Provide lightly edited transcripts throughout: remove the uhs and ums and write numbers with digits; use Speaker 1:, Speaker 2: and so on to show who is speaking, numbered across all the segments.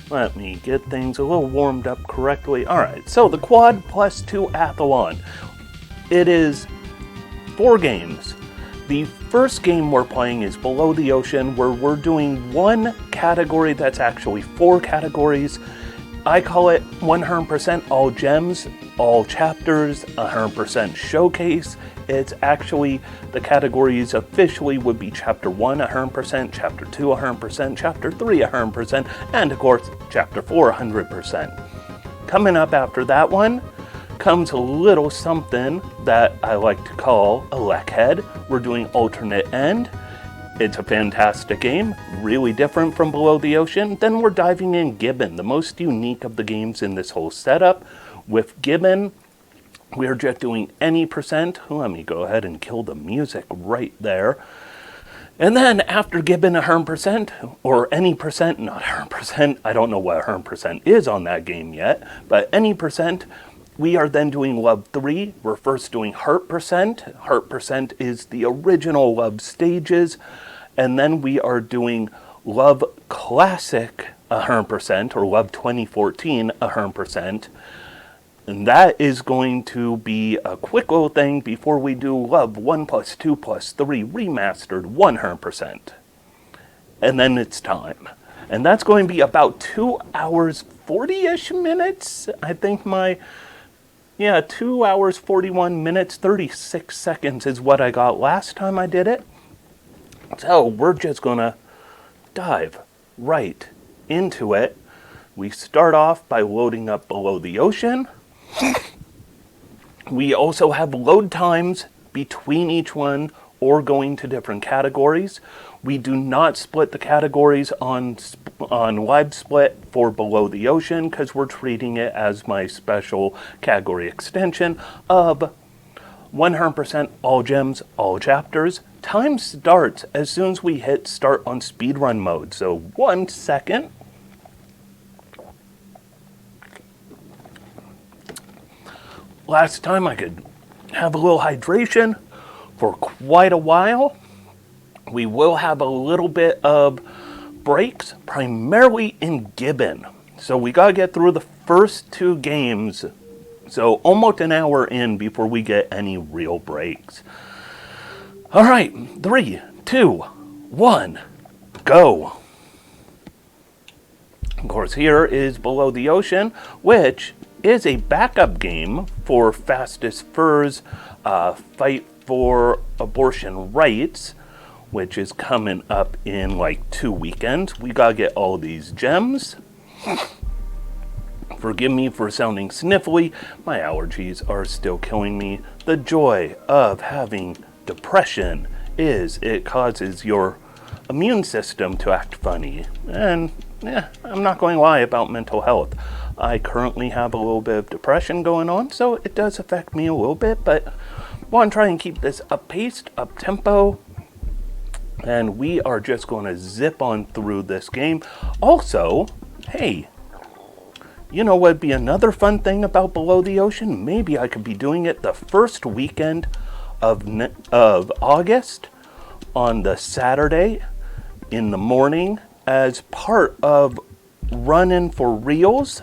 Speaker 1: Let me get things a little warmed up correctly. Alright, so the Quad+2-Athalon. It is 4 games. The first game we're playing is Below the Ocean, where we're doing one category that's actually 4 categories. I call it 100% all gems, all chapters, 100% showcase. It's actually, the categories officially would be Chapter 1 100%, Chapter 2 100%, Chapter 3 100%, and of course, Chapter 4 100%. Coming up after that one comes a little something that I like to call ElecHead. We're doing alternate end. It's a fantastic game, really different from Below the Ocean. Then we're diving in Gibbon, the most unique of the games in this whole setup. With Gibbon, we're just doing any percent. Let me go ahead and kill the music right there. And then after Gibbon 100%, or any percent, not 100%, I don't know what 100% is on that game yet, but any percent, we are then doing Love 3. We're first doing Heart Percent. Heart Percent is the original Love stages. And then we are doing Love Classic 100%, or Love 2014 100%. And that is going to be a quick little thing before we do Love 1+2+3 Remastered 100%. And then it's time. And that's going to be about 2 hours 40-ish minutes. I think 2 hours 41 minutes 36 seconds is what I got last time I did it. So we're just gonna dive right into it. We start off by loading up Below the Ocean. We also have load times between each one or going to different categories. We do not split the categories on Live Split for Below the Ocean because we're treating it as my special category extension of 100% all gems, all chapters. Time starts as soon as we hit start on speedrun mode. So 1 second. Last time I could have a little hydration for quite a while. We will have a little bit of breaks, primarily in Gibbon. So we gotta get through the first 2 games. So almost an hour in before we get any real breaks. All right, 3, 2, 1, go. Of course, here is Below the Ocean, which is a backup game for Fastest Fur's Fight for Abortion Rights, which is coming up in like 2 weekends. We gotta get all these gems. Forgive me for sounding sniffly. My allergies are still killing me. The joy of having depression is it causes your immune system to act funny. And I'm not going to lie about mental health. I currently have a little bit of depression going on, so it does affect me a little bit, but I want to try and keep this up-paced, up-tempo, and we are just going to zip on through this game. Also, hey, you know what would be another fun thing about Below the Ocean? Maybe I could be doing it the first weekend of August on the Saturday in the morning as part of Runnin' for Reals,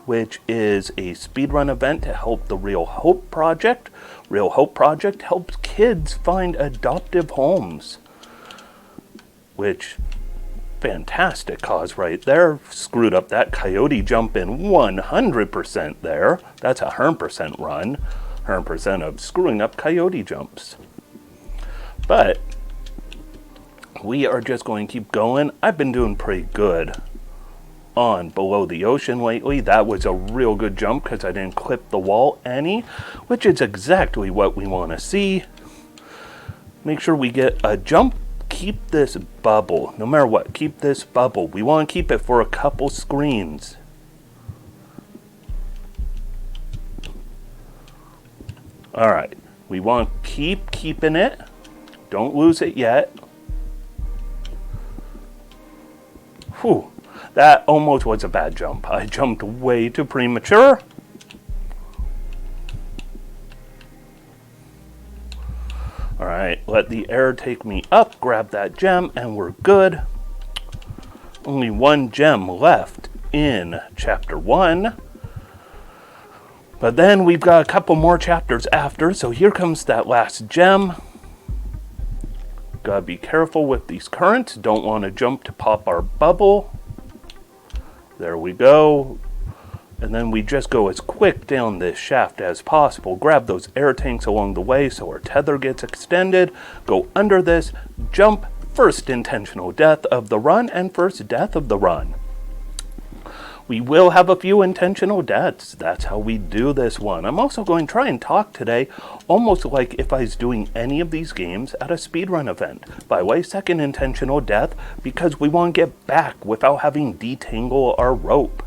Speaker 1: which is a speedrun event to help the Real Hope Project. Real Hope Project helps kids find adoptive homes, which, fantastic cause right there. Screwed up that coyote jump in 100% there. That's a 100% run. 100% of screwing up coyote jumps. But we are just going to keep going. I've been doing pretty good on Below the Ocean lately. That was a real good jump because I didn't clip the wall any, which is exactly what we want to see. Make sure we get a jump. Keep this bubble. No matter what, keep this bubble. We want to keep it for a couple screens. Alright, we want to keep keeping it. Don't lose it yet. Whew, that almost was a bad jump. I jumped way too premature. Alright, let the air take me up, grab that gem, and we're good. Only 1 gem left in chapter 1. But then we've got a couple more chapters after, so here comes that last gem. Gotta be careful with these currents. Don't want to jump to pop our bubble. There we go. And then we just go as quick down this shaft as possible. Grab those air tanks along the way so our tether gets extended. Go under this, jump, first intentional death of the run, and first death of the run. We will have a few intentional deaths. That's how we do this one. I'm also going to try and talk today almost like if I was doing any of these games at a speedrun event. By the way, second intentional death because we want to get back without having detangle our rope.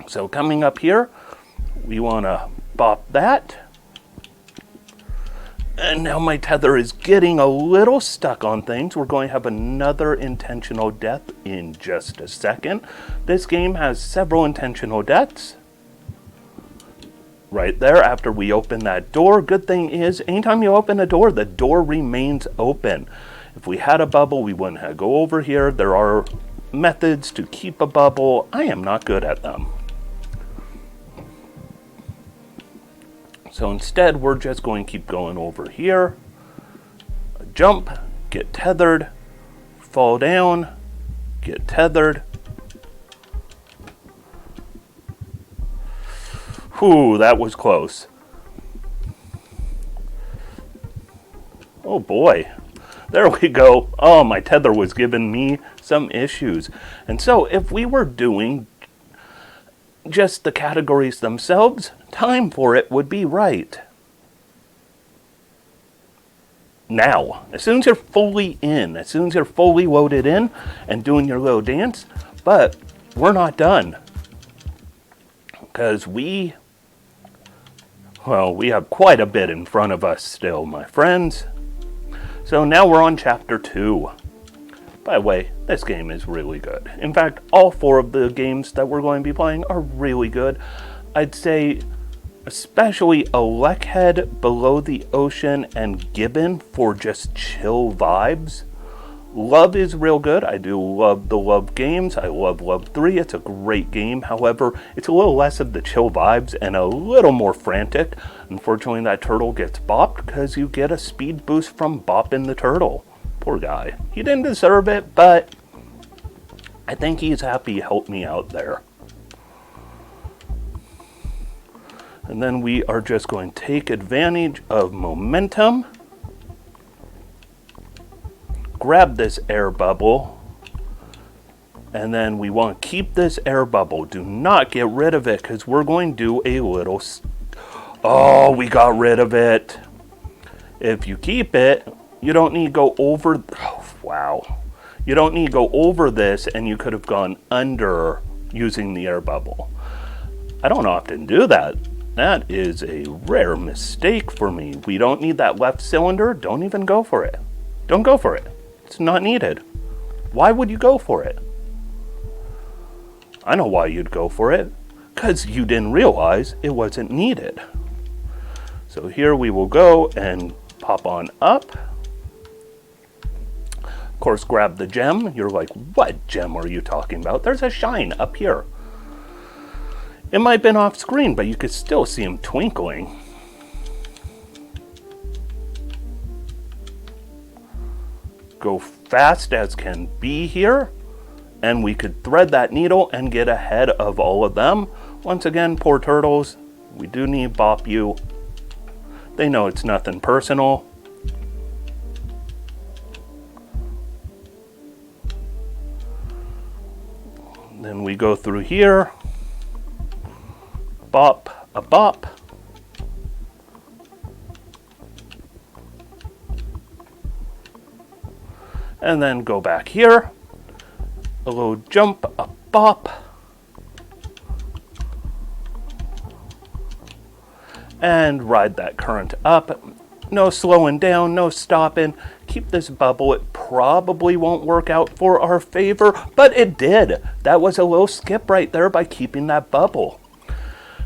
Speaker 1: So coming up here, we want to bop that. And now my tether is getting a little stuck on things. We're going to have another intentional death in just a second. This game has several intentional deaths. Right there after we open that door. Good thing is, anytime you open a door, the door remains open. If we had a bubble, we wouldn't have to go over here. There are methods to keep a bubble. I am not good at them. So instead, we're just going to keep going over here. Jump, get tethered, fall down, get tethered. Whew, that was close. Oh boy, there we go. Oh, my tether was giving me some issues. And so if we were doing just the categories themselves, time for it would be right now. As soon as you're fully in, as soon as you're fully loaded in and doing your little dance. But we're not done. Because we have quite a bit in front of us still, my friends. So now we're on chapter 2. By the way, this game is really good. In fact, all 4 of the games that we're going to be playing are really good. I'd say especially ElecHead, Below the Ocean, and Gibbon for just chill vibes. Love is real good. I do love the Love games. I love Love 3. It's a great game. However, it's a little less of the chill vibes and a little more frantic. Unfortunately, that turtle gets bopped because you get a speed boost from bopping the turtle. Poor guy. He didn't deserve it, but I think he's happy he helped me out there. And then we are just going to take advantage of momentum. Grab this air bubble. And then we want to keep this air bubble. Do not get rid of it because we're going to do a little... Oh, we got rid of it. If you keep it, you don't need to go over... Oh, wow. You don't need to go over this, and you could have gone under using the air bubble. I don't often do that. That is a rare mistake for me. We don't need that left cylinder. Don't even go for it. Don't go for it. It's not needed. Why would you go for it? I know why you'd go for it. Because you didn't realize it wasn't needed. So here we will go and pop on up. Of course, grab the gem. You're like, what gem are you talking about? There's a shine up here. It might have been off screen, but you could still see him twinkling. Go fast as can be here. And we could thread that needle and get ahead of all of them. Once again, poor turtles. We do need bop you. They know it's nothing personal. Then we go through here. Bop, a bop. And then go back here. A little jump, a bop. And ride that current up. No slowing down, no stopping. Keep this bubble. It probably won't work out for our favor, but it did. That was a little skip right there by keeping that bubble.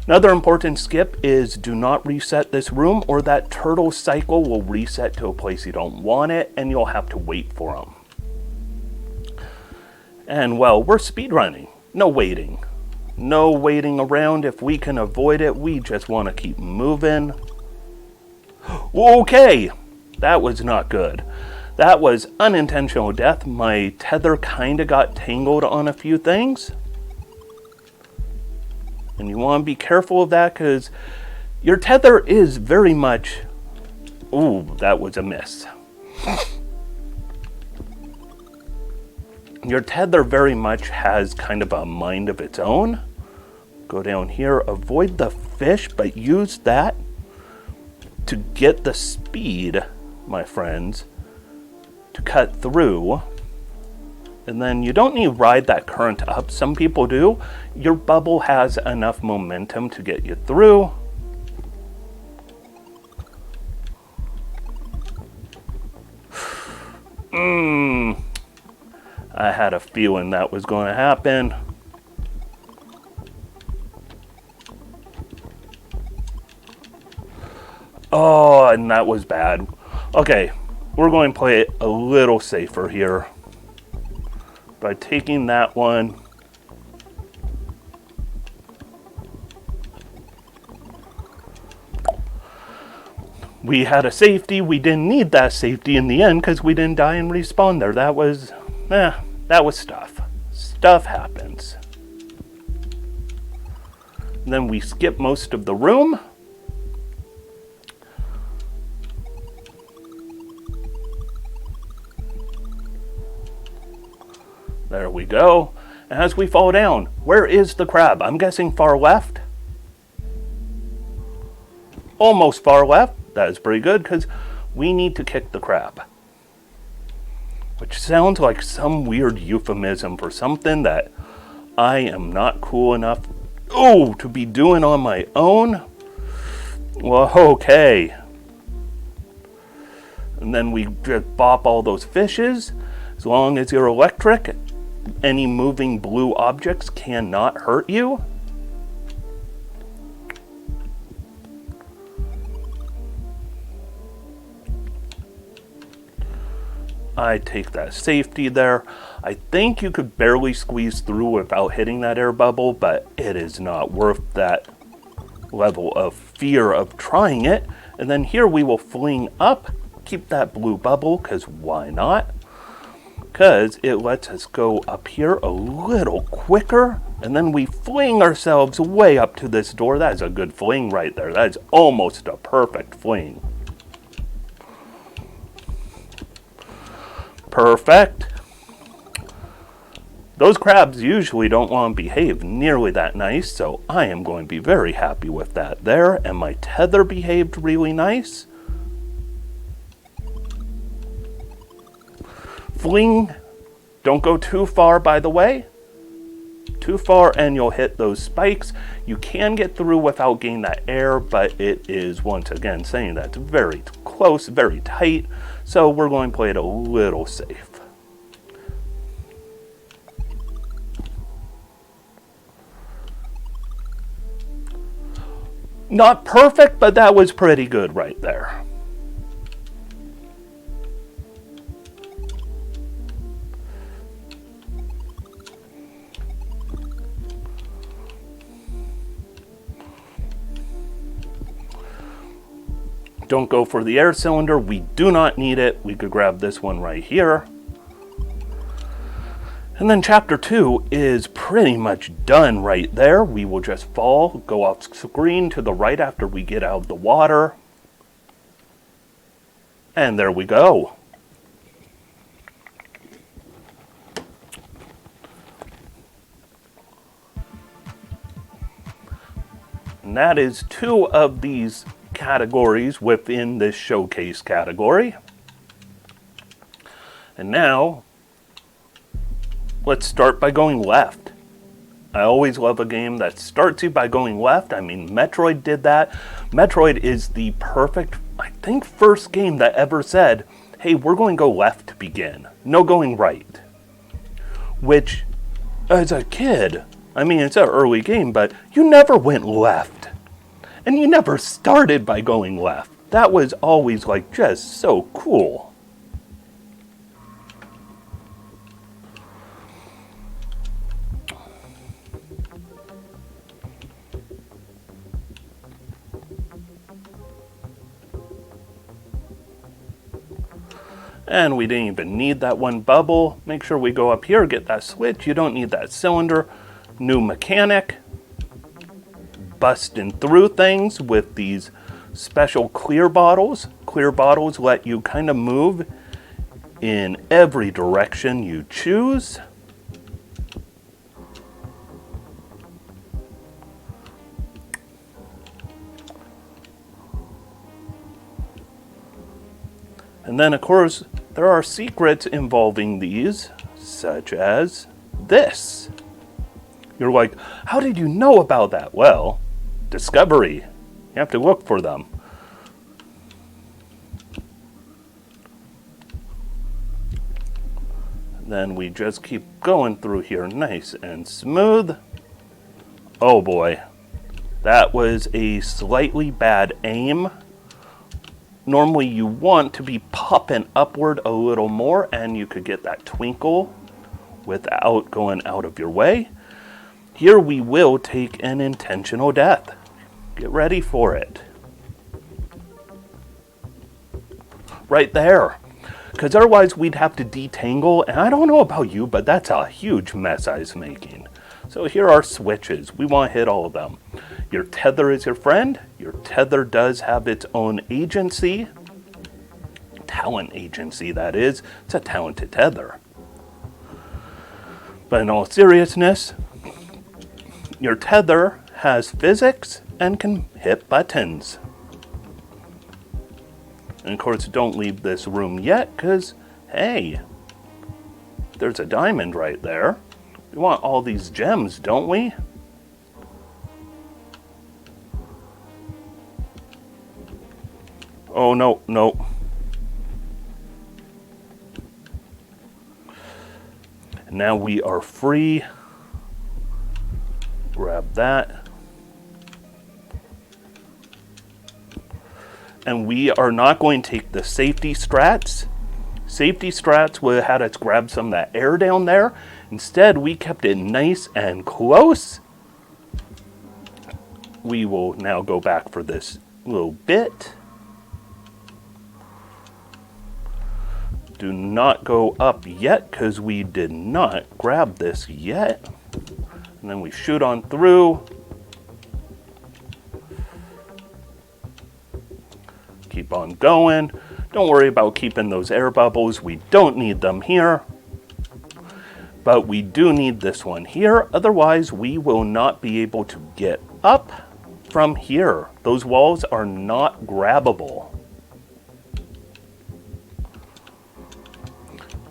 Speaker 1: Another important skip is do not reset this room or that turtle cycle will reset to a place you don't want it and you'll have to wait for them. And well, we're speedrunning. no waiting. No waiting around. If we can avoid it, we just want to keep moving. Okay, that was not good. That was unintentional death. My tether kind of got tangled on a few things. And you want to be careful of that because your tether is very much... Ooh, that was a miss. Your tether very much has kind of a mind of its own. Go down here, avoid the fish, but use that to get the speed, my friends, to cut through. And then you don't need to ride that current up. Some people do. Your bubble has enough momentum to get you through. I had a feeling that was going to happen. Oh, and that was bad. Okay, we're going to play it a little safer here by taking that one. We had a safety. We didn't need that safety in the end because we didn't die and respawn there. That was stuff. Stuff happens. And then we skip most of the room. There we go. And as we fall down, where is the crab? I'm guessing far left. Almost far left. That is pretty good because we need to kick the crab. Which sounds like some weird euphemism for something that I am not cool enough to be doing on my own. Well, okay. And then we just bop all those fishes. As long as you're electric, any moving blue objects cannot hurt you. I take that safety there. I think you could barely squeeze through without hitting that air bubble, but it is not worth that level of fear of trying it. And then here we will fling up, keep that blue bubble, because why not? Because it lets us go up here a little quicker, and then we fling ourselves way up to this door. That is a good fling right there. That is almost a perfect fling. Perfect. Those crabs usually don't want to behave nearly that nice, so I am going to be very happy with that there. And my tether behaved really nice. Fling. Don't go too far, by the way. Too far and you'll hit those spikes. You can get through without getting that air, but it is, once again, saying that's very close, very tight. So we're going to play it a little safe. Not perfect, but that was pretty good right there. Don't go for the air cylinder. We do not need it. We could grab this one right here. And then chapter 2 is pretty much done right there. We will just fall, go off screen to the right after we get out of the water. And there we go. And that is 2 of these categories within this showcase category. And now, let's start by going left. I always love a game that starts you by going left. I mean, Metroid did that. Metroid is the perfect, I think, first game that ever said, hey, we're going to go left to begin. No going right. Which, as a kid, I mean, it's an early game, but you never went left. And you never started by going left. That was always like just so cool. And we didn't even need that one bubble. Make sure we go up here, get that switch. You don't need that cylinder. New mechanic. Busting through things with these special clear bottles. Clear bottles let you kind of move in every direction you choose. And then, of course, there are secrets involving these, such as this. You're like, how did you know about that? Well, discovery. You have to look for them. Then we just keep going through here nice and smooth. Oh boy, that was a slightly bad aim. Normally you want to be popping upward a little more and you could get that twinkle without going out of your way. Here we will take an intentional death. Get ready for it. Right there. Because otherwise we'd have to detangle, and I don't know about you, but that's a huge mess I was making. So here are switches. We want to hit all of them. Your tether is your friend. Your tether does have its own agency. Talent agency, that is. It's a talented tether. But in all seriousness, your tether has physics and can hit buttons. And of course, don't leave this room yet, because, hey, there's a diamond right there. We want all these gems, don't we? Oh, no, no. And now we are free. Grab that. And we are not going to take the safety strats. Safety strats would have had us grab some of that air down there. Instead, we kept it nice and close. We will now go back for this little bit. Do not go up yet, because we did not grab this yet. And then we shoot on through. Keep on going. Don't worry about keeping those air bubbles. We don't need them here. But we do need this one here. Otherwise, we will not be able to get up from here. Those walls are not grabbable.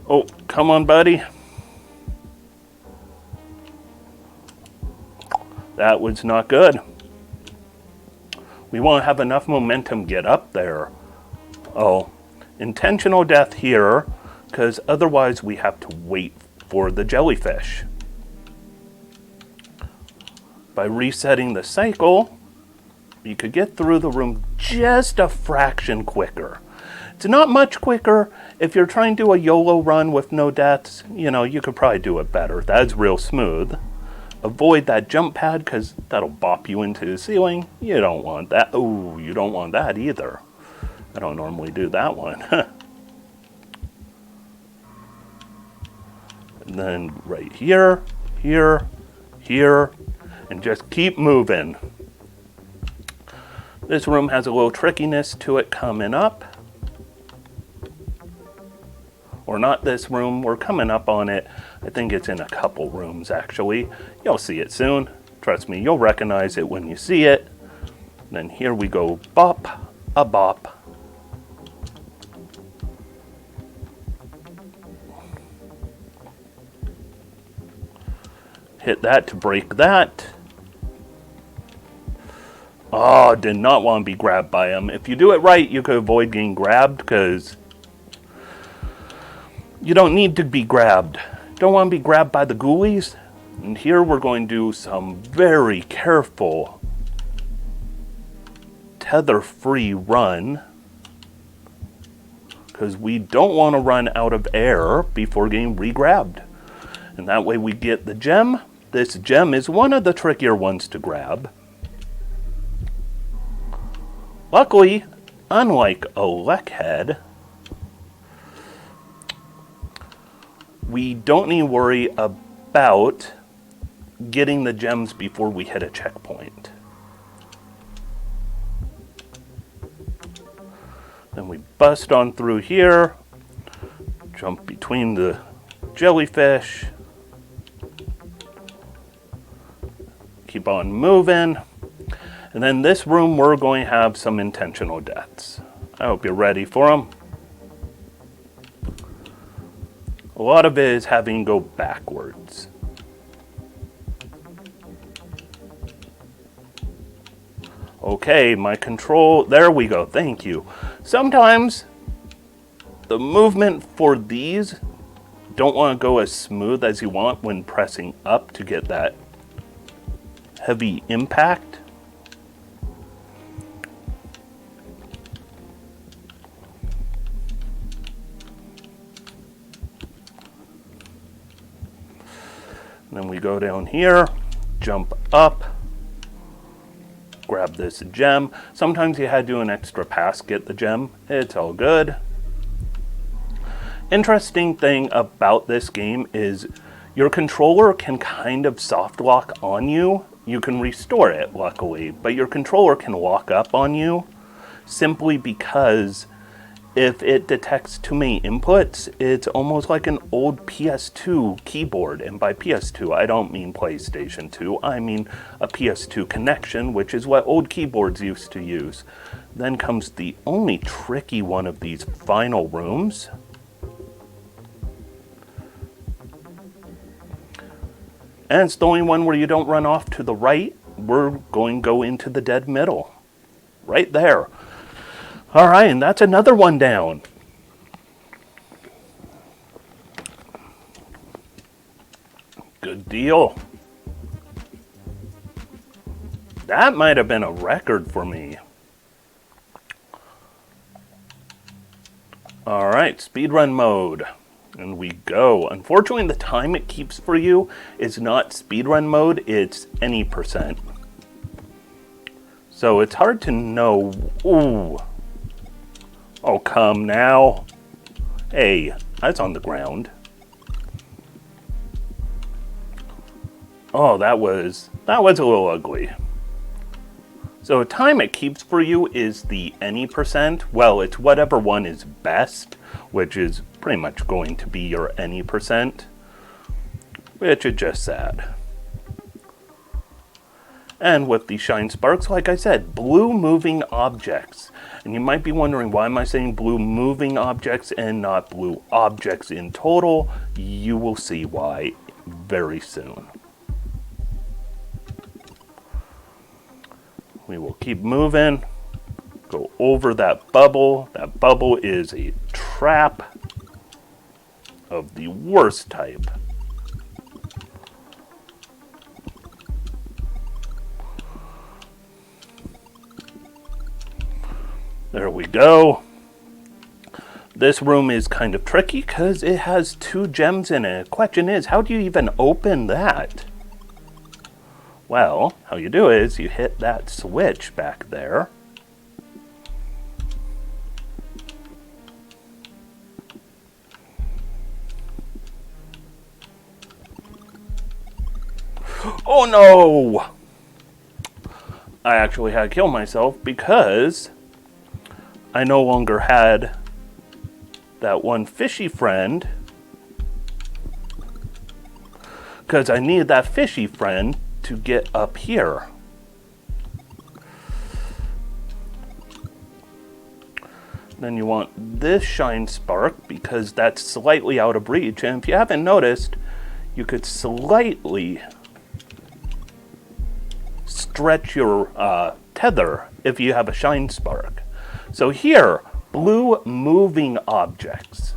Speaker 1: Oh, come on, buddy. That was not good. We won't have enough momentum get up there. Oh, intentional death here, because otherwise we have to wait for the jellyfish. By resetting the cycle, you could get through the room just a fraction quicker. It's not much quicker. If you're trying to do a YOLO run with no deaths, you know, you could probably do it better. That's real smooth. Avoid that jump pad, because that'll bop you into the ceiling. You don't want that. Oh, you don't want that either. I don't normally do that one. And then right here, here, here, and just keep moving. This room has a little trickiness to it coming up. Or not this room, we're coming up on it. I think it's in a couple rooms, actually. You'll see it soon. Trust me, you'll recognize it when you see it. And then here we go, bop, a bop. Hit that to break that. Oh, did not want to be grabbed by him. If you do it right, you could avoid getting grabbed, because you don't need to be grabbed. Don't want to be grabbed by the ghoulies. And here we're going to do some very careful tether-free run, because we don't want to run out of air before getting re-grabbed. And that way we get the gem. This gem is one of the trickier ones to grab. Luckily, unlike ElecHead, we don't need to worry about getting the gems before we hit a checkpoint. Then we bust on through here, jump between the jellyfish, keep on moving, and then this room we're going to have some intentional deaths. I hope you're ready for them. A lot of it is having to go backwards. Okay, my control, there we go, thank you. Sometimes the movement for these don't want to go as smooth as you want when pressing up to get that heavy impact. And then we go down here, jump up, grab this gem. Sometimes you had to do an extra pass, get the gem. It's all good. Interesting thing about this game is your controller can kind of soft lock on you. You can restore it, luckily, but your controller can lock up on you simply because if it detects too many inputs, it's almost like an old PS2 keyboard. And by PS2, I don't mean PlayStation 2. I mean a PS2 connection, which is what old keyboards used to use. Then comes the only tricky one of these final rooms. And it's the only one where you don't run off to the right. We're going to go into the dead middle. Right there. All right, and that's another one down. Good deal. That might have been a record for me. All right, speedrun mode. And we go. Unfortunately, the time it keeps for you is not speedrun mode, it's any percent. So it's hard to know. Ooh. Oh, come now. Hey, that's on the ground. Oh, that was a little ugly. So the time it keeps for you is the any percent. Well, it's whatever one is best, which is pretty much going to be your any percent, which is just sad. And with the shine sparks, like I said, blue moving objects. And you might be wondering, why am I saying blue moving objects and not blue objects in total? You will see why very soon. We will keep moving, go over that bubble. That bubble is a trap of the worst type. There we go. This room is kind of tricky because it has 2 gems in it. The question is, how do you even open that? Well, how you do it is you hit that switch back there. Oh no! I actually had to kill myself because I no longer had that one fishy friend, because I needed that fishy friend to get up here. Then you want this shine spark because that's slightly out of reach, and if you haven't noticed, you could slightly stretch your tether if you have a shine spark. So here, blue moving objects.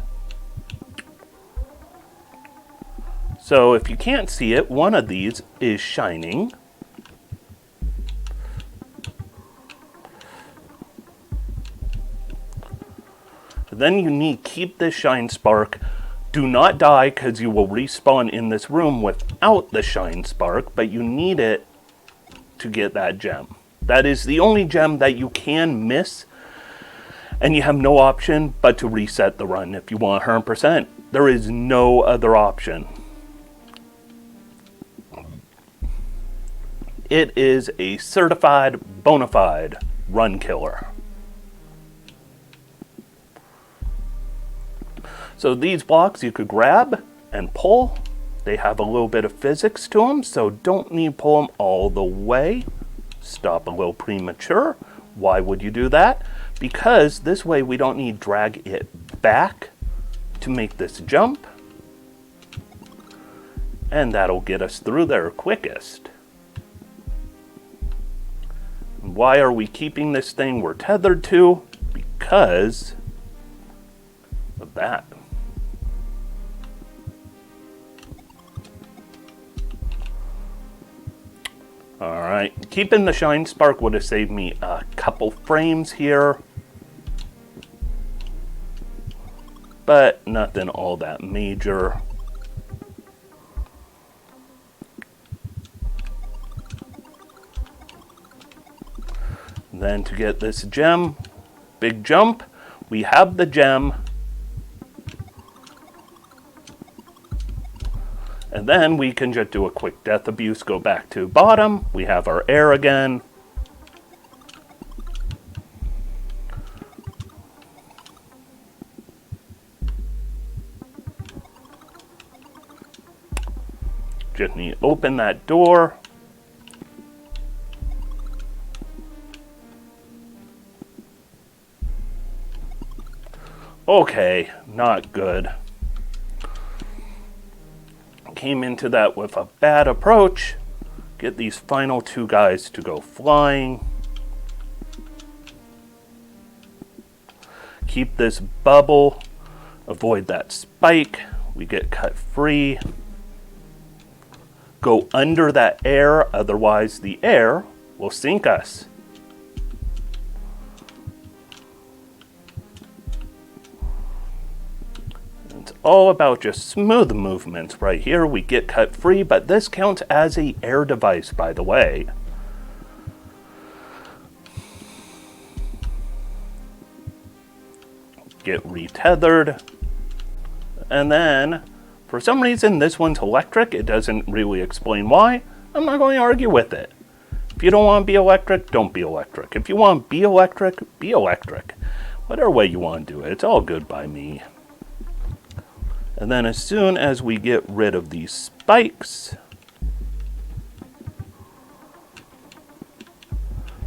Speaker 1: So if you can't see it, one of these is shining. Then you need to keep this shine spark. Do not die because you will respawn in this room without the shine spark, but you need it to get that gem. That is the only gem that you can miss, and you have no option but to reset the run if you want 100%. There is no other option. It is a certified, bona fide run killer. So these blocks you could grab and pull. They have a little bit of physics to them, so don't need to pull them all the way. Stop a little premature. Why would you do that? Because this way we don't need to drag it back to make this jump. And that'll get us through there quickest. Why are we keeping this thing we're tethered to? Because of that. Alright, keeping the shine spark would have saved me a couple frames here. But nothing all that major. Then to get this gem, big jump, we have the gem. And then we can just do a quick death abuse, go back to bottom. We have our air again. Just need to open that door. Okay, not good. Came into that with a bad approach. Get these final two guys to go flying. Keep this bubble. Avoid that spike. We get cut free. Go under that air, otherwise the air will sink us. All about just smooth movements right here. We get cut free, but this counts as a air device, by the way. Get retethered. And then, for some reason, this one's electric. It doesn't really explain why. I'm not going to argue with it. If you don't want to be electric, don't be electric. If you want to be electric, be electric. Whatever way you want to do it, it's all good by me. And then as soon as we get rid of these spikes,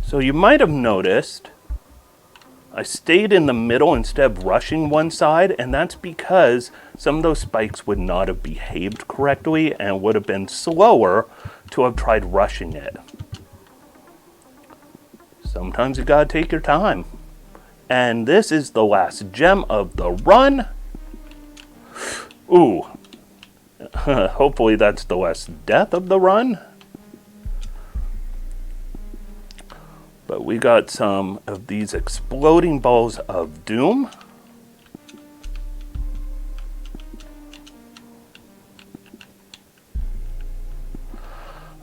Speaker 1: so you might have noticed I stayed in the middle instead of rushing one side, and that's because some of those spikes would not have behaved correctly and would have been slower to have tried rushing it. Sometimes you gotta take your time. And this is the last gem of the run. Ooh, hopefully that's the last death of the run. But we got some of these exploding balls of doom.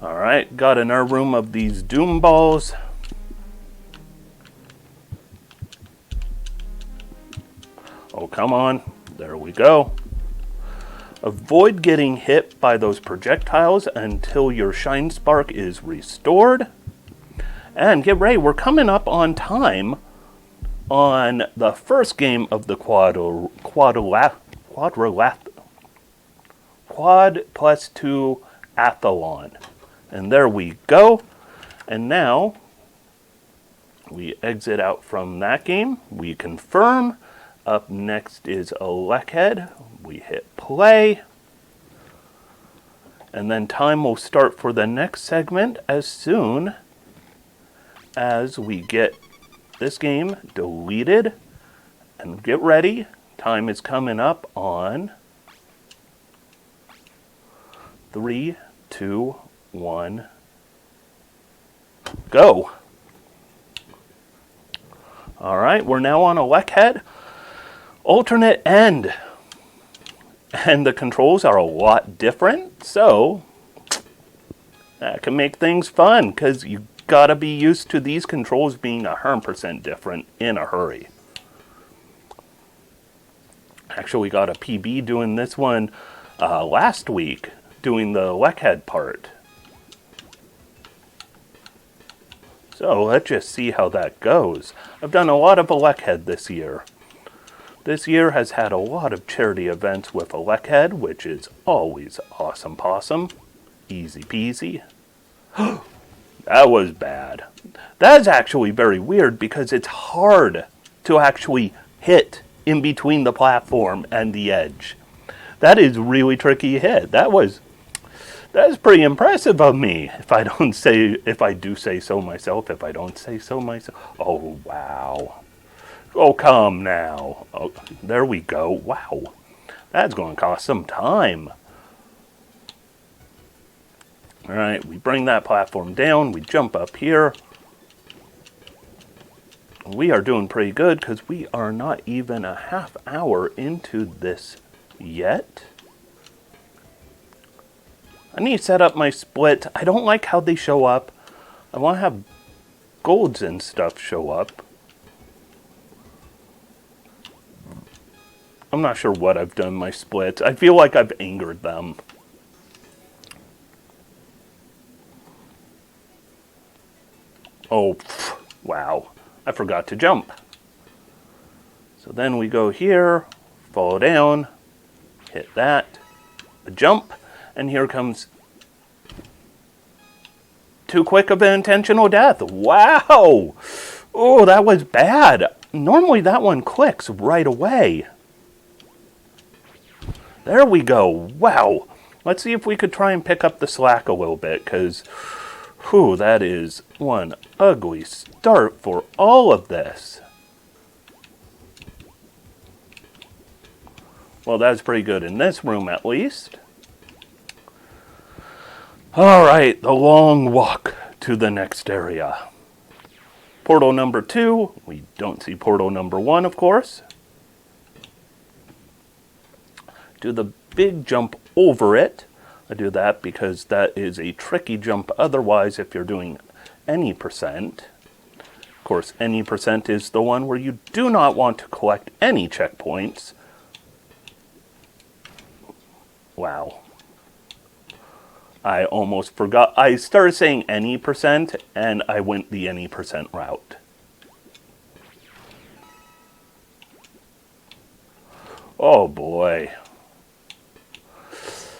Speaker 1: Alright, got another room of these doom balls. Oh, come on. There we go. Avoid getting hit by those projectiles until your shine spark is restored. And get ready, we're coming up on time on the first game of the Quad+2-Athalon. And there we go. And now we exit out from that game. We confirm. Up next is ElecHead. We hit play. And then time will start for the next segment as soon as we get this game deleted. And get ready. Time is coming up on 3, 2, 1, go. All right, we're now on ElecHead. Alternate end. And the controls are a lot different, so that can make things fun, because you gotta be used to these controls being 100% different in a hurry. Actually got a PB doing this one last week, doing the ElecHead part. So let's just see how that goes. I've done a lot of ElecHead this year. This year has had a lot of charity events with ElecHead, which is always awesome possum. Easy peasy. That was bad. That's actually very weird because it's hard to actually hit in between the platform and the edge. That is really tricky hit. That's pretty impressive of me, if I do say so myself. Oh, wow. Oh, come now. Oh, there we go. Wow. That's going to cost some time. All right, we bring that platform down. We jump up here. We are doing pretty good because we are not even a half hour into this yet. I need to set up my split. I don't like how they show up. I want to have golds and stuff show up. I'm not sure what I've done my splits. I feel like I've angered them. Oh, wow. I forgot to jump. So then we go here, fall down, hit that, a jump, and here comes too quick of an intentional death. Wow! Oh, that was bad. Normally that one clicks right away. There we go. Wow. Let's see if we could try and pick up the slack a little bit, because that is one ugly start for all of this. Well, that's pretty good in this room, at least. All right, the long walk to the next area. Portal number 2. We don't see portal number 1, of course. Do the big jump over it. I do that because that is a tricky jump otherwise if you're doing any percent. Of course, any percent is the one where you do not want to collect any checkpoints. Wow. I almost forgot. I started saying any percent and I went the any percent route. Oh boy.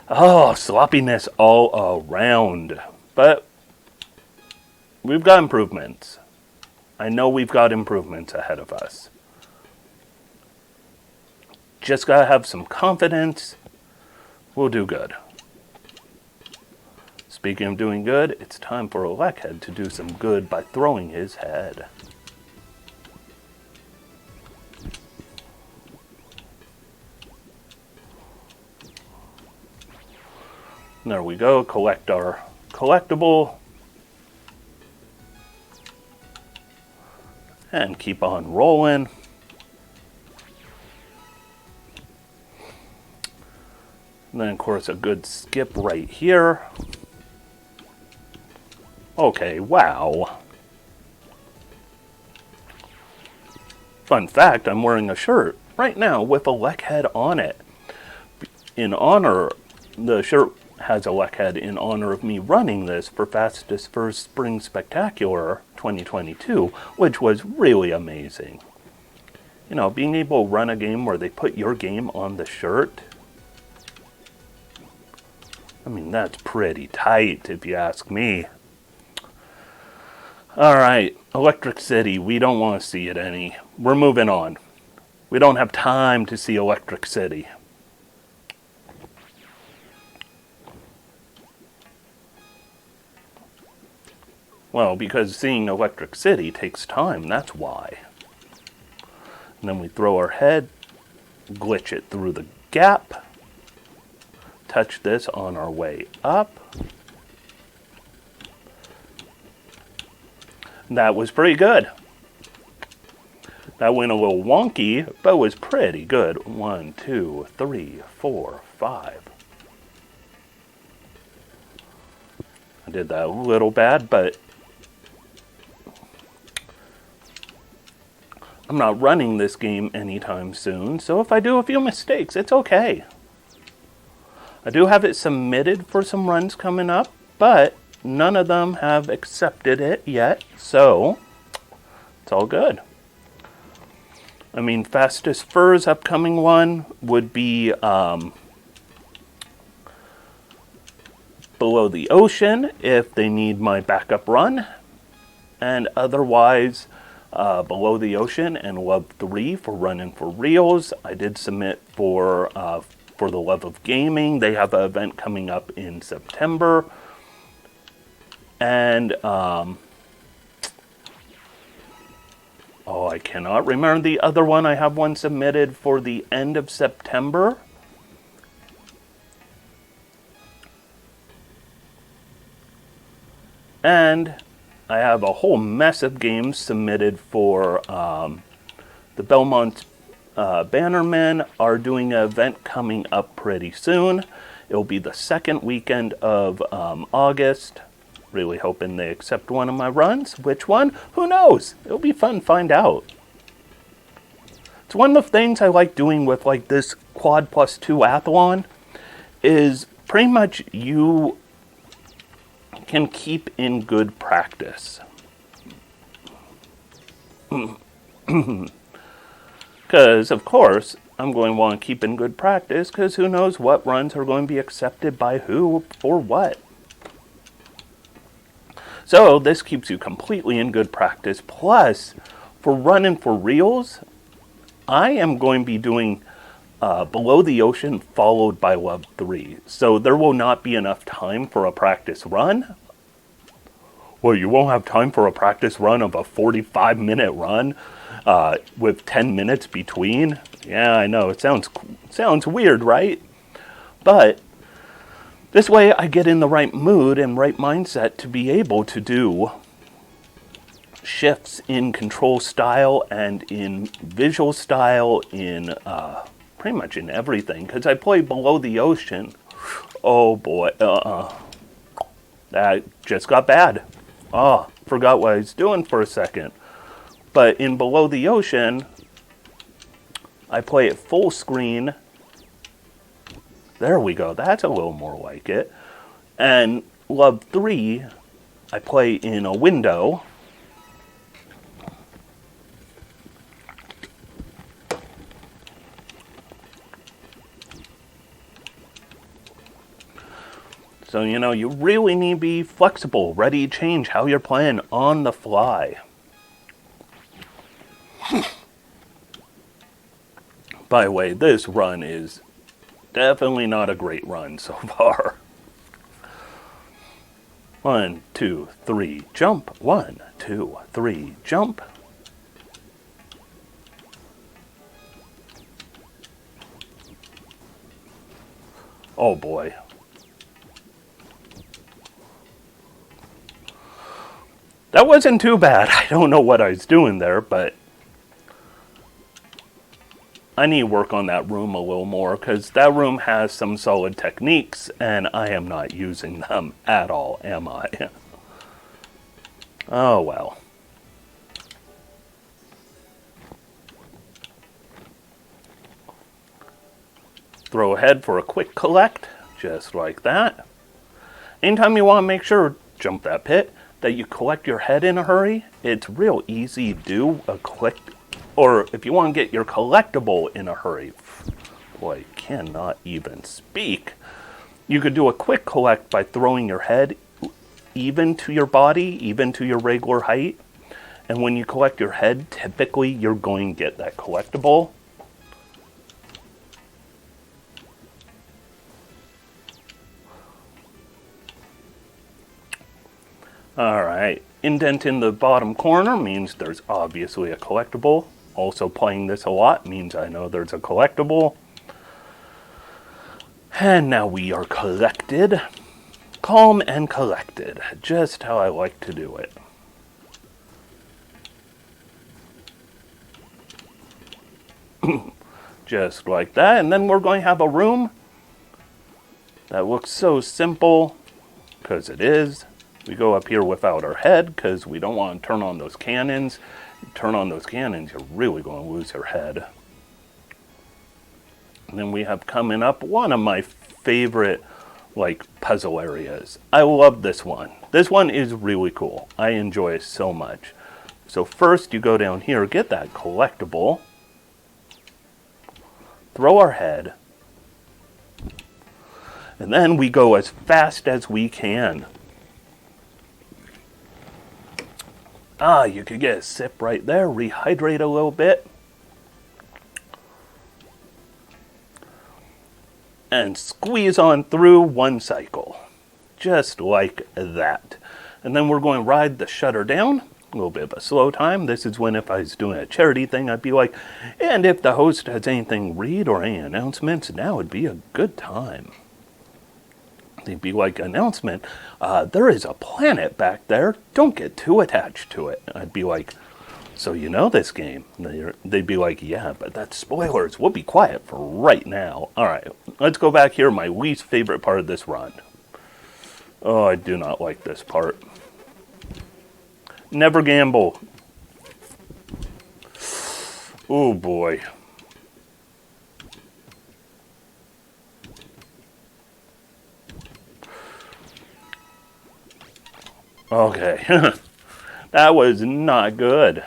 Speaker 1: Oh, sloppiness all around. But we've got improvements. I know we've got improvements ahead of us. Just gotta have some confidence. We'll do good. Speaking of doing good, it's time for ElecHead to do some good by throwing his head. There we go, collect our collectible. And keep on rolling. And then, of course, a good skip right here. Okay, wow. Fun fact, I'm wearing a shirt right now with ElecHead on it. In honor, the shirt has ElecHead in honor of me running this for Fastest First Spring Spectacular 2022, which was really amazing. You know, being able to run a game where they put your game on the shirt. I mean, that's pretty tight if you ask me. Alright, Electric City, we don't want to see it any. We're moving on. We don't have time to see Electric City. Well, because seeing Electric City takes time, that's why. And then we throw our head, glitch it through the gap, touch this on our way up. That was pretty good. That went a little wonky, but was pretty good. 1, 2, 3, 4, 5. I did that a little bad, but I'm not running this game anytime soon, so if I do a few mistakes, it's okay. I do have it submitted for some runs coming up, but none of them have accepted it yet, so it's all good. I mean, Fastest Fur's upcoming one would be Below the Ocean if they need my backup run, and otherwise Below the Ocean and Love 3 for Running for Reals. I did submit for the Love of Gaming. They have an event coming up in September. And, oh, I cannot remember the other one. I have one submitted for the end of September. And I have a whole mess of games submitted for the Belmont Bannermen are doing an event coming up pretty soon. It'll be the second weekend of August. Really hoping they accept one of my runs. Which one? Who knows? It'll be fun to find out. It's one of the things I like doing with like this Quad+2-Athalon is pretty much you can keep in good practice. Because, of course, I'm going to want to keep in good practice because who knows what runs are going to be accepted by who for what. So this keeps you completely in good practice. Plus, for Running for Reals, I am going to be doing Below the Ocean followed by Love 3. So there will not be enough time for a practice run. Well, you won't have time for a practice run of a 45-minute run with 10 minutes between. Yeah, I know. It sounds weird, right? But this way I get in the right mood and right mindset to be able to do shifts in control style and in visual style, in pretty much in everything. Because I play Below the Ocean. Oh boy, that just got bad. Oh, forgot what I was doing for a second. But in Below the Ocean, I play it full screen. There we go. That's a little more like it. And Love 3, I play in a window. So, you know, you really need to be flexible, ready to change how you're playing on the fly. By the way, this run is definitely not a great run so far. 1, 2, 3, jump. 1, 2, 3, jump. Oh boy. That wasn't too bad. I don't know what I was doing there, but I need to work on that room a little more because that room has some solid techniques and I am not using them at all, am I? Oh well. Throw ahead for a quick collect, just like that. Anytime you want to make sure, jump that pit, that you collect your head in a hurry, it's real easy to do a quick, or if you want to get your collectible in a hurry, boy, I cannot even speak. You could do a quick collect by throwing your head even to your body, even to your regular height. And when you collect your head, typically you're going to get that collectible. Alright, indent in the bottom corner means there's obviously a collectible. Also playing this a lot means I know there's a collectible. And now we are collected. Calm and collected, just how I like to do it. Just like that, and then we're going to have a room that looks so simple, because it is. We go up here without our head because we don't want to turn on those cannons Turn on those cannons, you're really going to lose your head. And then we have coming up one of my favorite puzzle areas. I love this one. This one is really cool. I enjoy it so much. So first you go down here, get that collectible, throw our head, and then we go as fast as we can. You could get a sip right there, rehydrate a little bit. And squeeze on through one cycle. Just like that. And then we're going to ride the shutter down. A little bit of a slow time. This is when if I was doing a charity thing, I'd be like, and if the host has anything read or any announcements, now would be a good time. They'd be like, announcement, there is a planet back there. Don't get too attached to it. I'd be like, so you know this game? They'd be like, yeah, but that's spoilers. We'll be quiet for right now. All right, let's go back here. My least favorite part of this run. Oh, I do not like this part. Never gamble. Oh, boy. Okay. That was not good.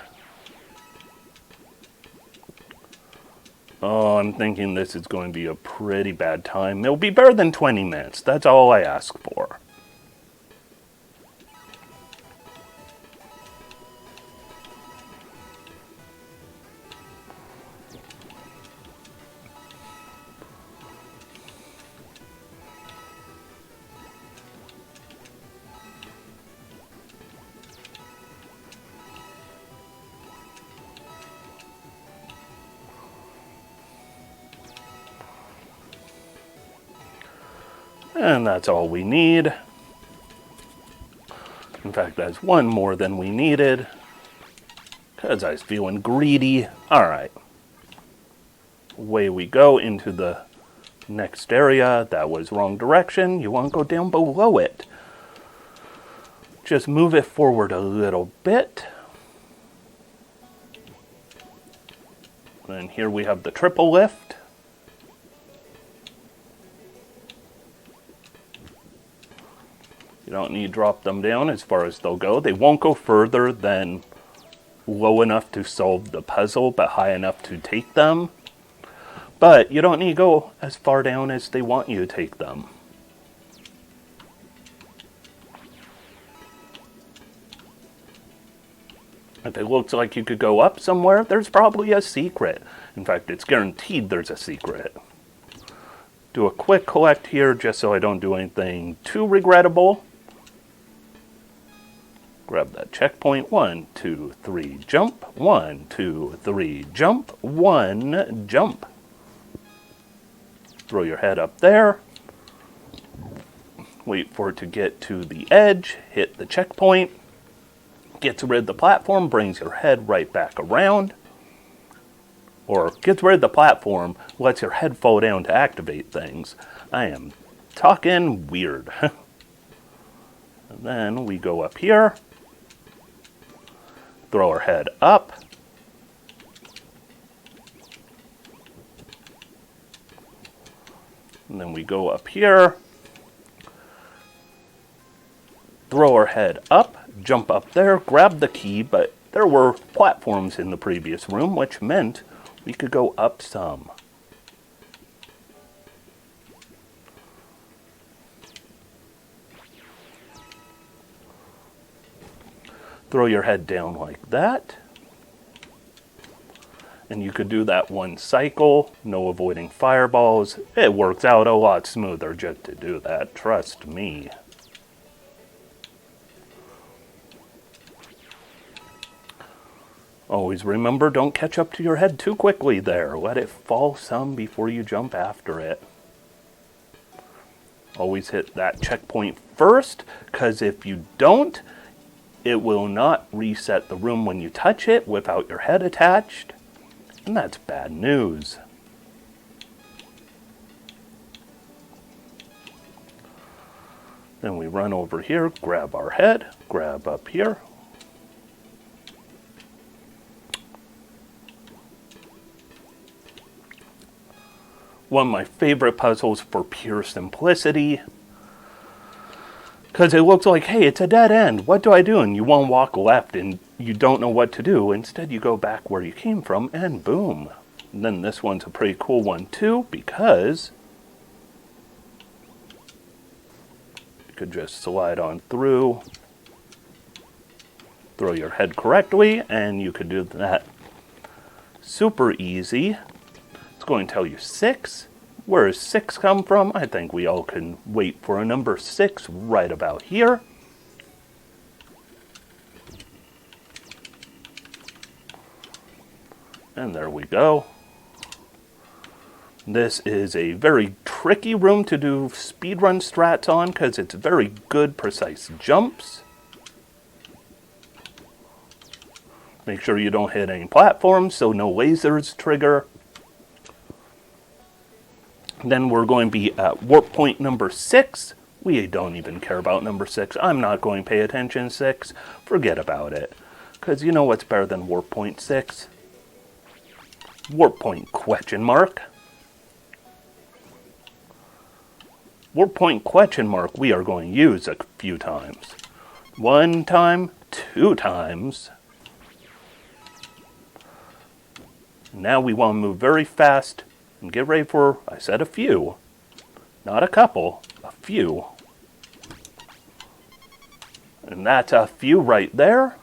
Speaker 1: Oh, I'm thinking this is going to be a pretty bad time. It'll be better than 20 minutes. That's all I ask for. And that's all we need. In fact, that's one more than we needed. Because I was feeling greedy. Alright. Away we go into the next area. That was wrong direction. You want to go down below it. Just move it forward a little bit. And here we have the triple lift. You don't need to drop them down as far as they'll go. They won't go further than low enough to solve the puzzle, but high enough to take them. But you don't need to go as far down as they want you to take them. If it looks like you could go up somewhere, there's probably a secret. In fact, it's guaranteed there's a secret. Do a quick collect here just so I don't do anything too regrettable. Grab that checkpoint. 1, 2, 3, jump. 1, 2, 3, jump. 1, jump. Throw your head up there. Wait for it to get to the edge. Hit the checkpoint. Gets rid of the platform. Brings your head right back around. Or gets rid of the platform. Lets your head fall down to activate things. I am talking weird. And then we go up here. Throw our head up. And then we go up here. Throw our head up. Jump up there. Grab the key. But there were platforms in the previous room, which meant we could go up some. Throw your head down like that. And you could do that one cycle, no avoiding fireballs. It works out a lot smoother just to do that, trust me. Always remember, don't catch up to your head too quickly there. Let it fall some before you jump after it. Always hit that checkpoint first, because if you don't, it will not reset the room when you touch it without your head attached. And that's bad news. Then we run over here, grab our head, grab up here. one of my favorite puzzles for pure simplicity. Because it looks like, hey, it's a dead end. What do I do? And you want to walk left and you don't know what to do. Instead, you go back where you came from and boom. And then this one's a pretty cool one too, because you could just slide on through, throw your head correctly, and you could do that super easy. It's going to tell you 6. Where does 6 come from? I think we all can wait for a number 6 right about here. And there we go. This is a very tricky room to do speedrun strats on because it's very good, precise jumps. Make sure you don't hit any platforms so no lasers trigger. Then we're going to be at warp point number 6. We don't even care about number 6. I'm not going to pay attention to 6. Forget about it. Because you know what's better than warp point 6? Warp point question mark. Warp point question mark we are going to use a few times. 1 time, 2 times. Now we want to move very fast. And get ready for, I said a few, not a couple, a few. And that's a few right there.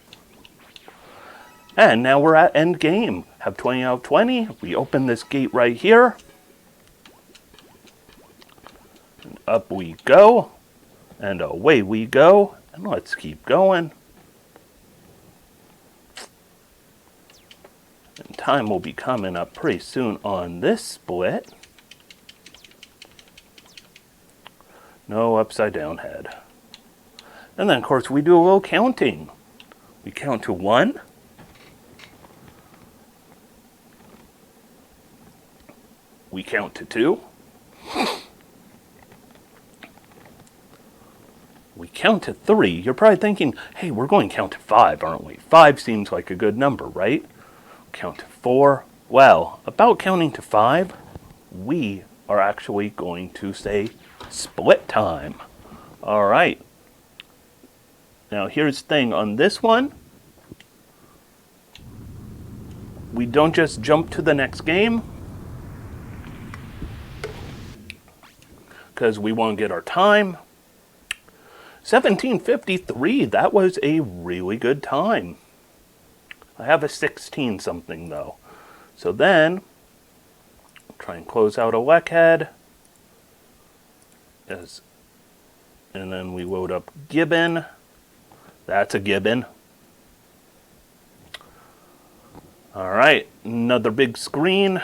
Speaker 1: And now we're at end game. Have 20 out of 20. We open this gate right here. And up we go. And away we go. And let's keep going. And time will be coming up pretty soon on this split. No upside down head. And then of course we do a little counting. We count to 1. We count to 2. We count to 3. You're probably thinking, hey, we're going to count to 5, aren't we? 5 seems like a good number, right? Count to 4. Well, about counting to 5, we are actually going to say split time. All right. Now here's the thing on this one. We don't just jump to the next game, because we want to get our time. 17:53, that was a really good time. I have a 16 something though. So then, try and close out ElecHead. And then we load up Gibbon. That's a Gibbon. Alright, another big screen.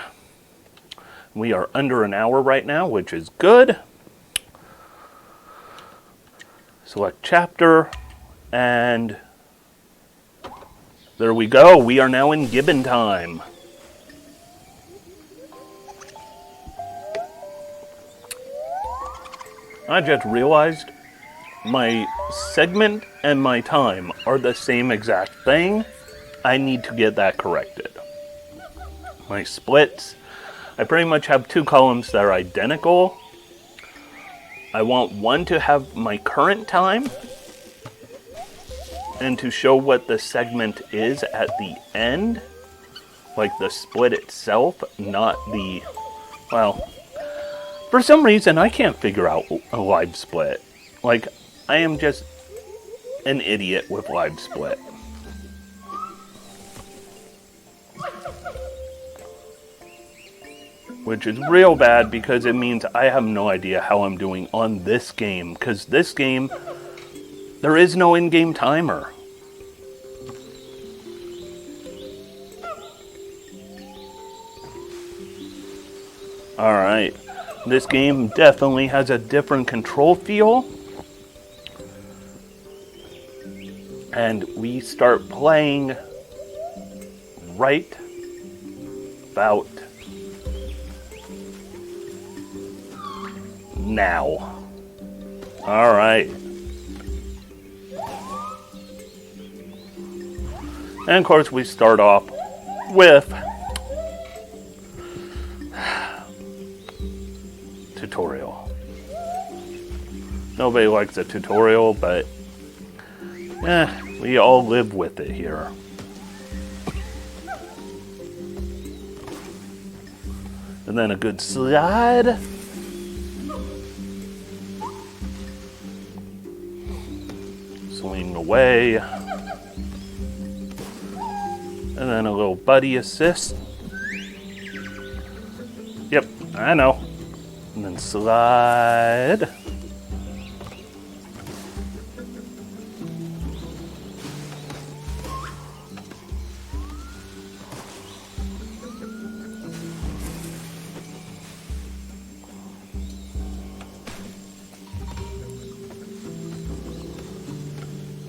Speaker 1: We are under an hour right now, which is good. Select chapter, and there we go. We are now in Gibbon time. I just realized my segment and my time are the same exact thing. I need to get that corrected. My splits, I pretty much have 2 columns that are identical. I want one to have my current time and to show what the segment is at the end, like the split itself, not the, well, for some reason I can't figure out a live split. Like, I am just an idiot with live split. Which is real bad because it means I have no idea how I'm doing on this game. Because this game, there is no in-game timer. Alright, this game definitely has a different control feel. And we start playing right about now. All right. And of course we start off with nobody likes a tutorial, but we all live with it here. And then a good slide. Swing away. And then a little buddy assist. Yep, I know. And then slide.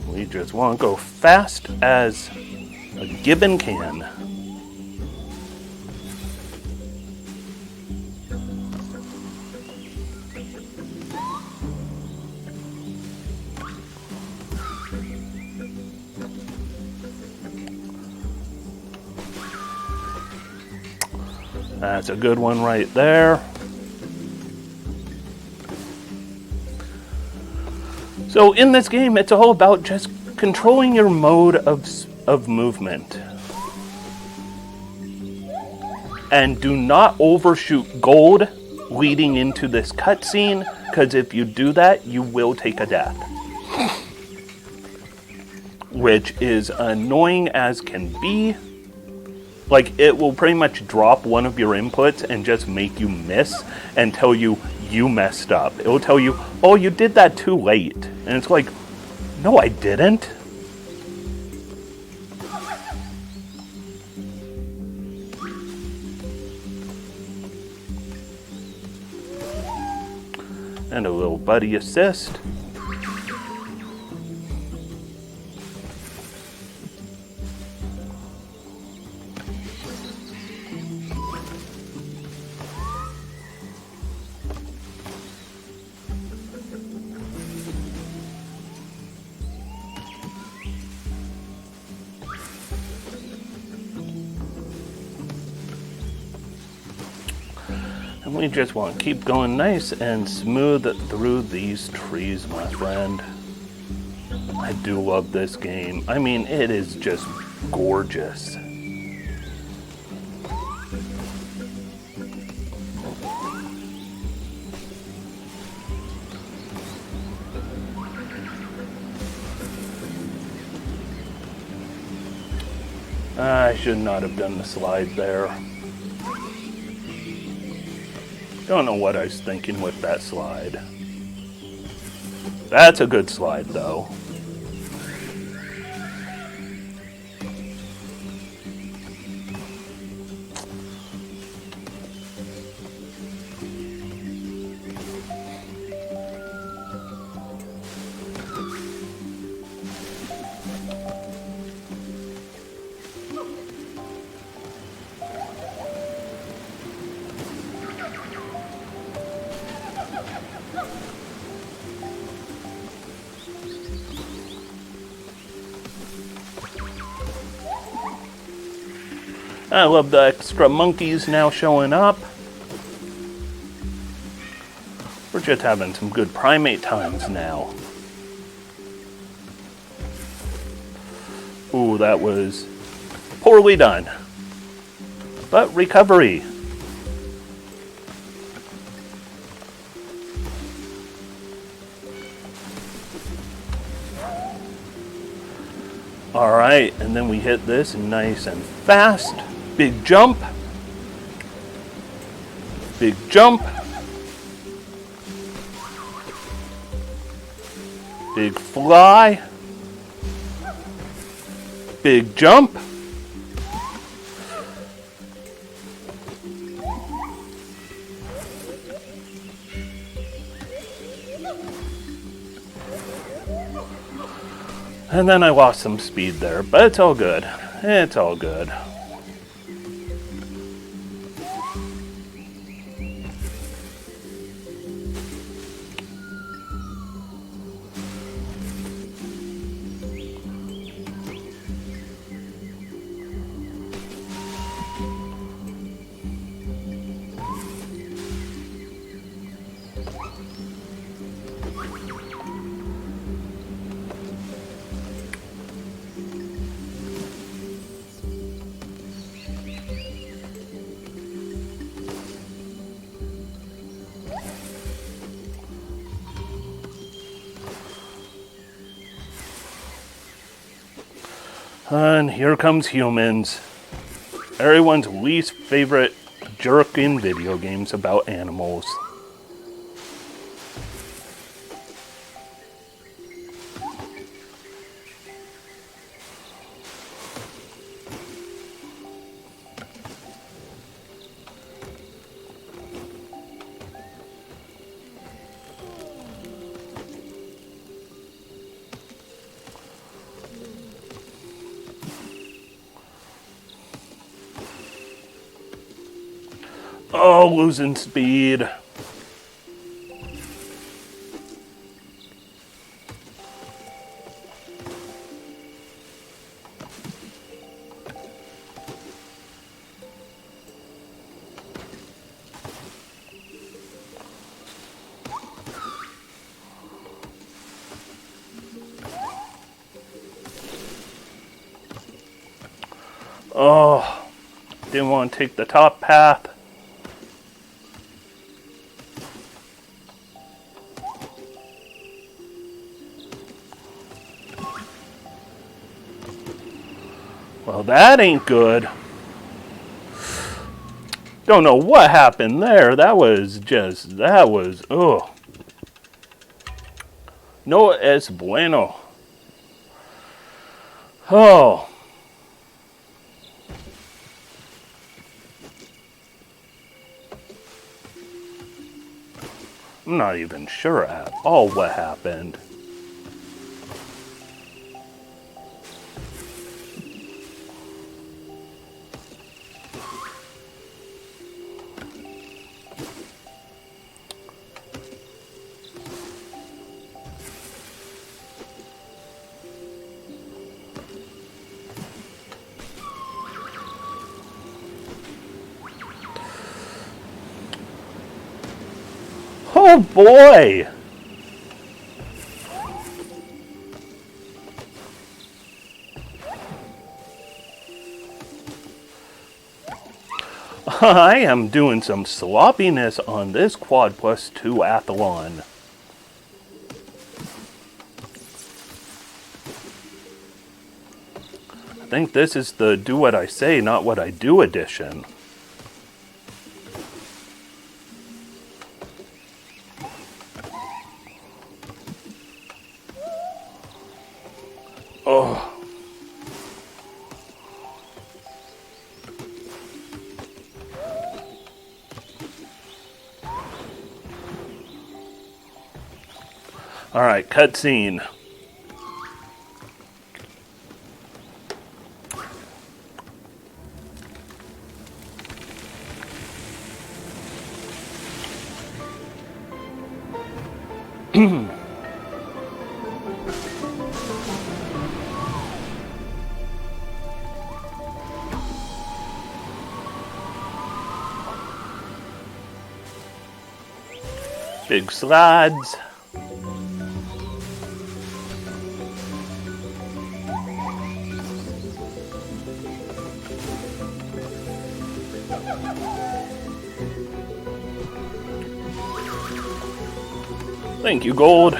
Speaker 1: We just want to go fast as a Gibbon can. That's a good one right there. So in this game, it's all about just controlling your mode of movement. And do not overshoot gold leading into this cutscene, because if you do that, you will take a death. Which is annoying as can be. Like, it will pretty much drop one of your inputs and just make you miss and tell you you messed up. It will tell you, oh, you did that too late. And it's like, no, I didn't. And a little buddy assist. And we just want to keep going nice and smooth through these trees, my friend. I do love this game. I mean, it is just gorgeous. I should not have done the slide there. Don't know what I was thinking with that slide. That's a good slide, though. I love the extra monkeys now showing up. We're just having some good primate times now. Ooh, that was poorly done. But recovery. Alright, and then we hit this nice and fast. Big jump. Big jump. Big fly. Big jump. And then I lost some speed there, but it's all good. It's all good. And here comes humans. Everyone's least favorite jerk in video games about animals. Oh, losing speed. Oh, didn't want to take the top path. Well, that ain't good. Don't know what happened there. That was, ugh. No es bueno. Oh. I'm not even sure at all what happened. Oh boy! I am doing some sloppiness on this Quad+2-Athalon. I think this is the do what I say, not what I do edition. Oh. All right, cutscene. Big slides. Thank you, Gold.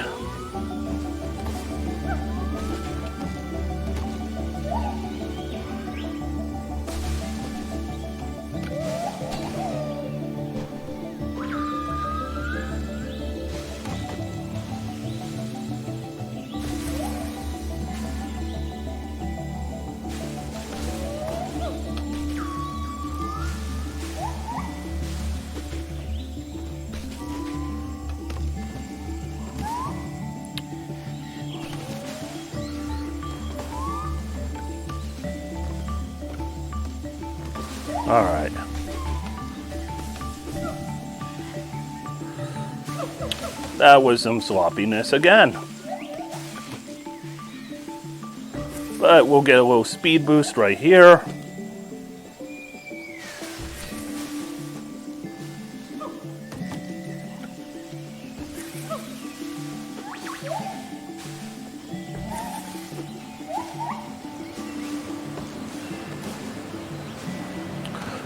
Speaker 1: All right. That was some sloppiness again. But we'll get a little speed boost right here.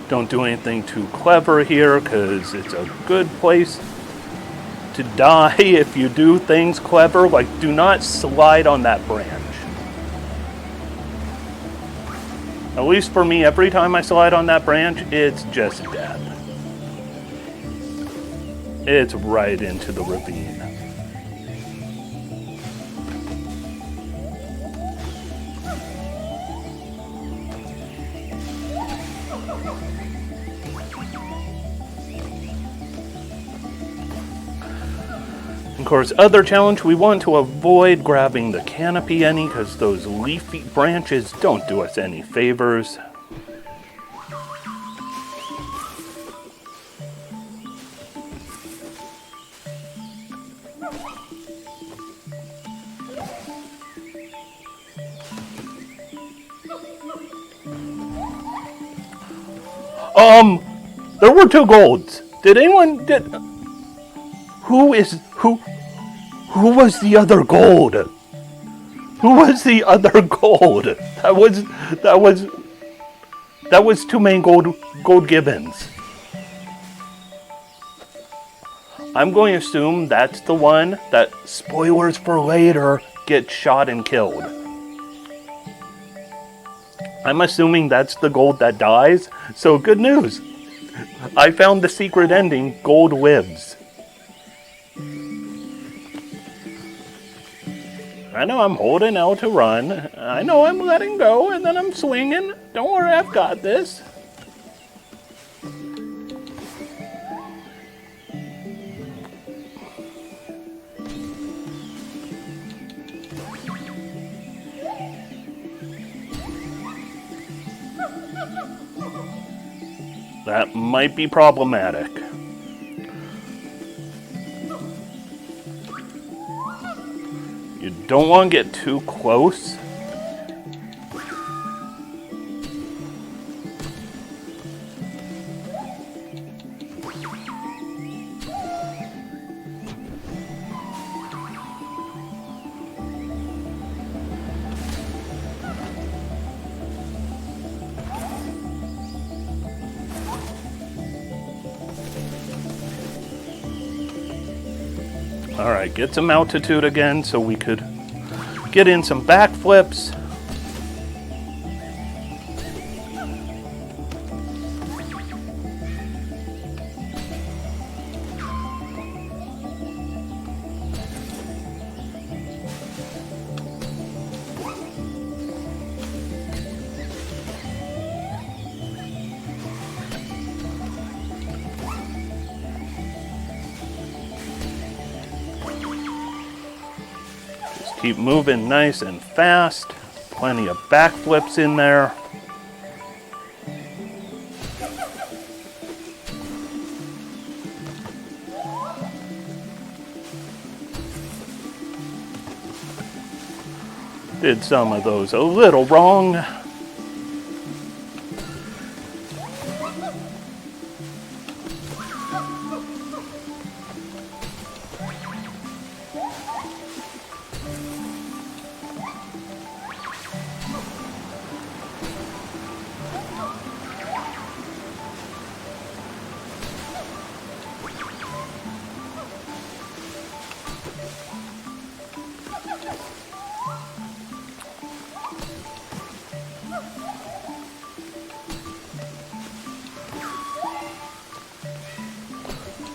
Speaker 1: Don't do anything too clever here, because it's a good place to die if you do things clever. Like, do not slide on that branch. At least for me, every time I slide on that branch, it's just death. It's right into the ravine. Of course, other challenge, we want to avoid grabbing the canopy any because those leafy branches don't do us any favors. There were 2 golds. Who was the other gold? Who was the other gold? That was 2 main gold gibbons. I'm going to assume that's the one that, spoilers for later, gets shot and killed. I'm assuming that's the gold that dies, so good news. I found the secret ending, gold lives. I know I'm holding L to run. I know I'm letting go, and then I'm swinging. Don't worry, I've got this. That might be problematic. You don't want to get too close. Alright, get some altitude again so we could get in some backflips. Keep moving nice and fast. Plenty of backflips in there. Did some of those a little wrong.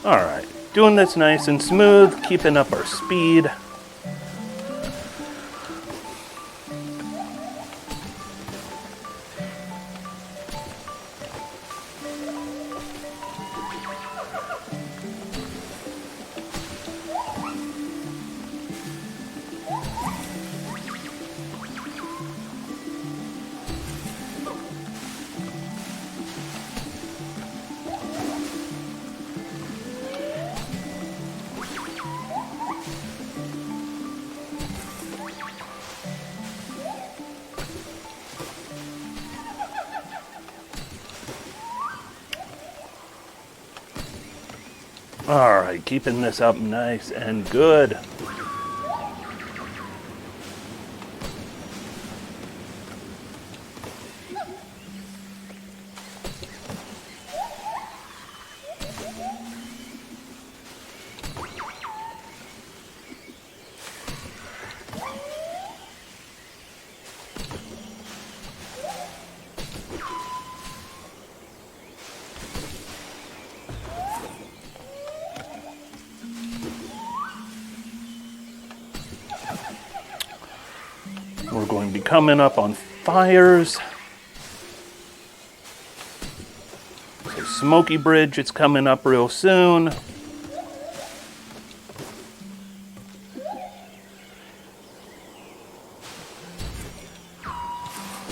Speaker 1: Alright, doing this nice and smooth, keeping up our speed. Alright, keeping this up nice and good. be coming up on fires. So Smoky Bridge, it's coming up real soon.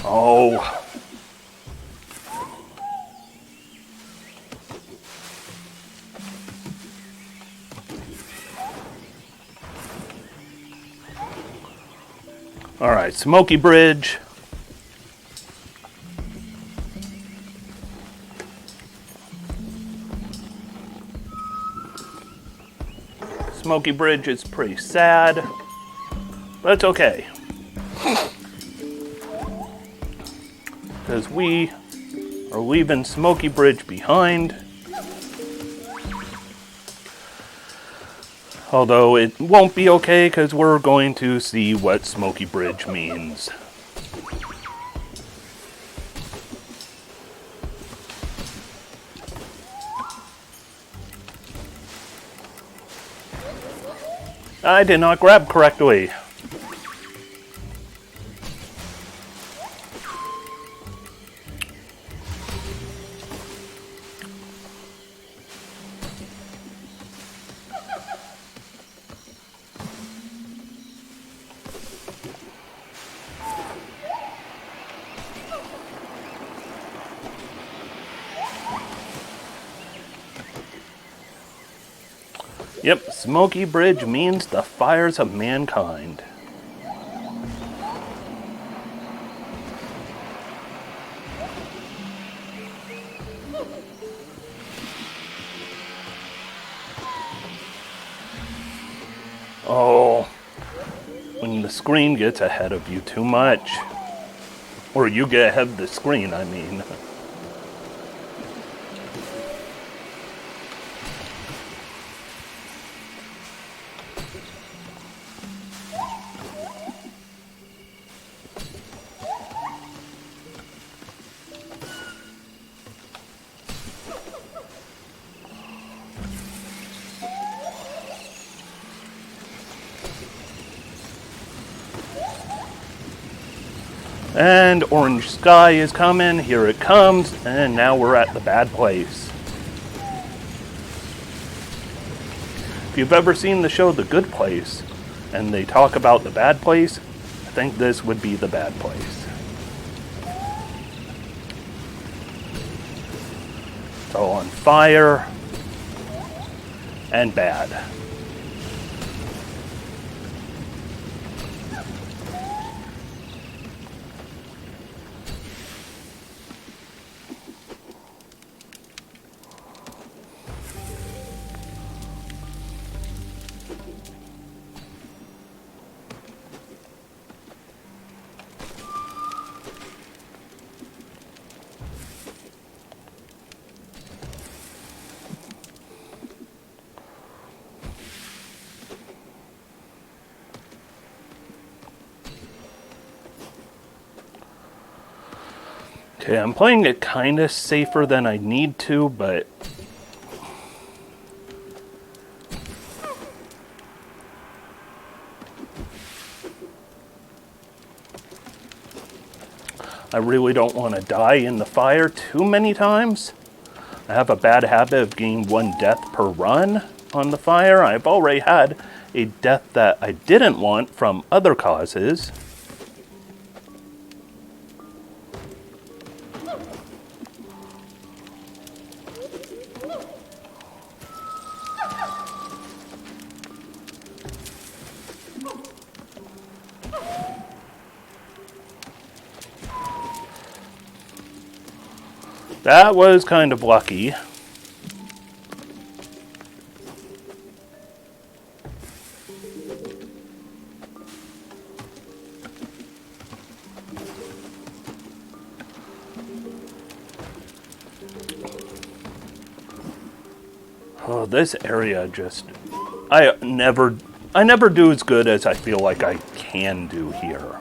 Speaker 1: Oh. All right, Smoky Bridge. Smoky Bridge is pretty sad, but it's okay. Because we are leaving Smoky Bridge behind. Although it won't be okay because we're going to see what Smoky Bridge means. I did not grab correctly. Yep, Smoky Bridge means the fires of mankind. Oh, when the screen gets ahead of you too much. Or you get ahead of the screen, I mean. And orange sky is coming, here it comes, and now we're at the bad place. If you've ever seen the show The Good Place, and they talk about the bad place, I think this would be the bad place. It's all on fire, and bad. Okay, I'm playing it kind of safer than I need to, but I really don't want to die in the fire too many times. I have a bad habit of getting one death per run on the fire. I've already had a death that I didn't want from other causes. That was kind of lucky. Oh, this area just... I never do as good as I feel like I can do here.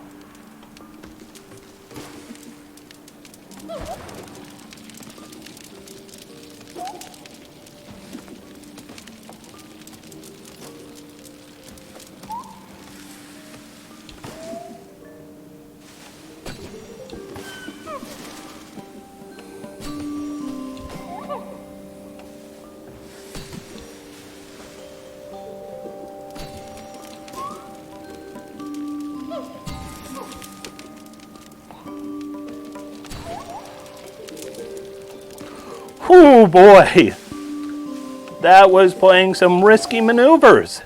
Speaker 1: Oh boy! That was playing some risky maneuvers.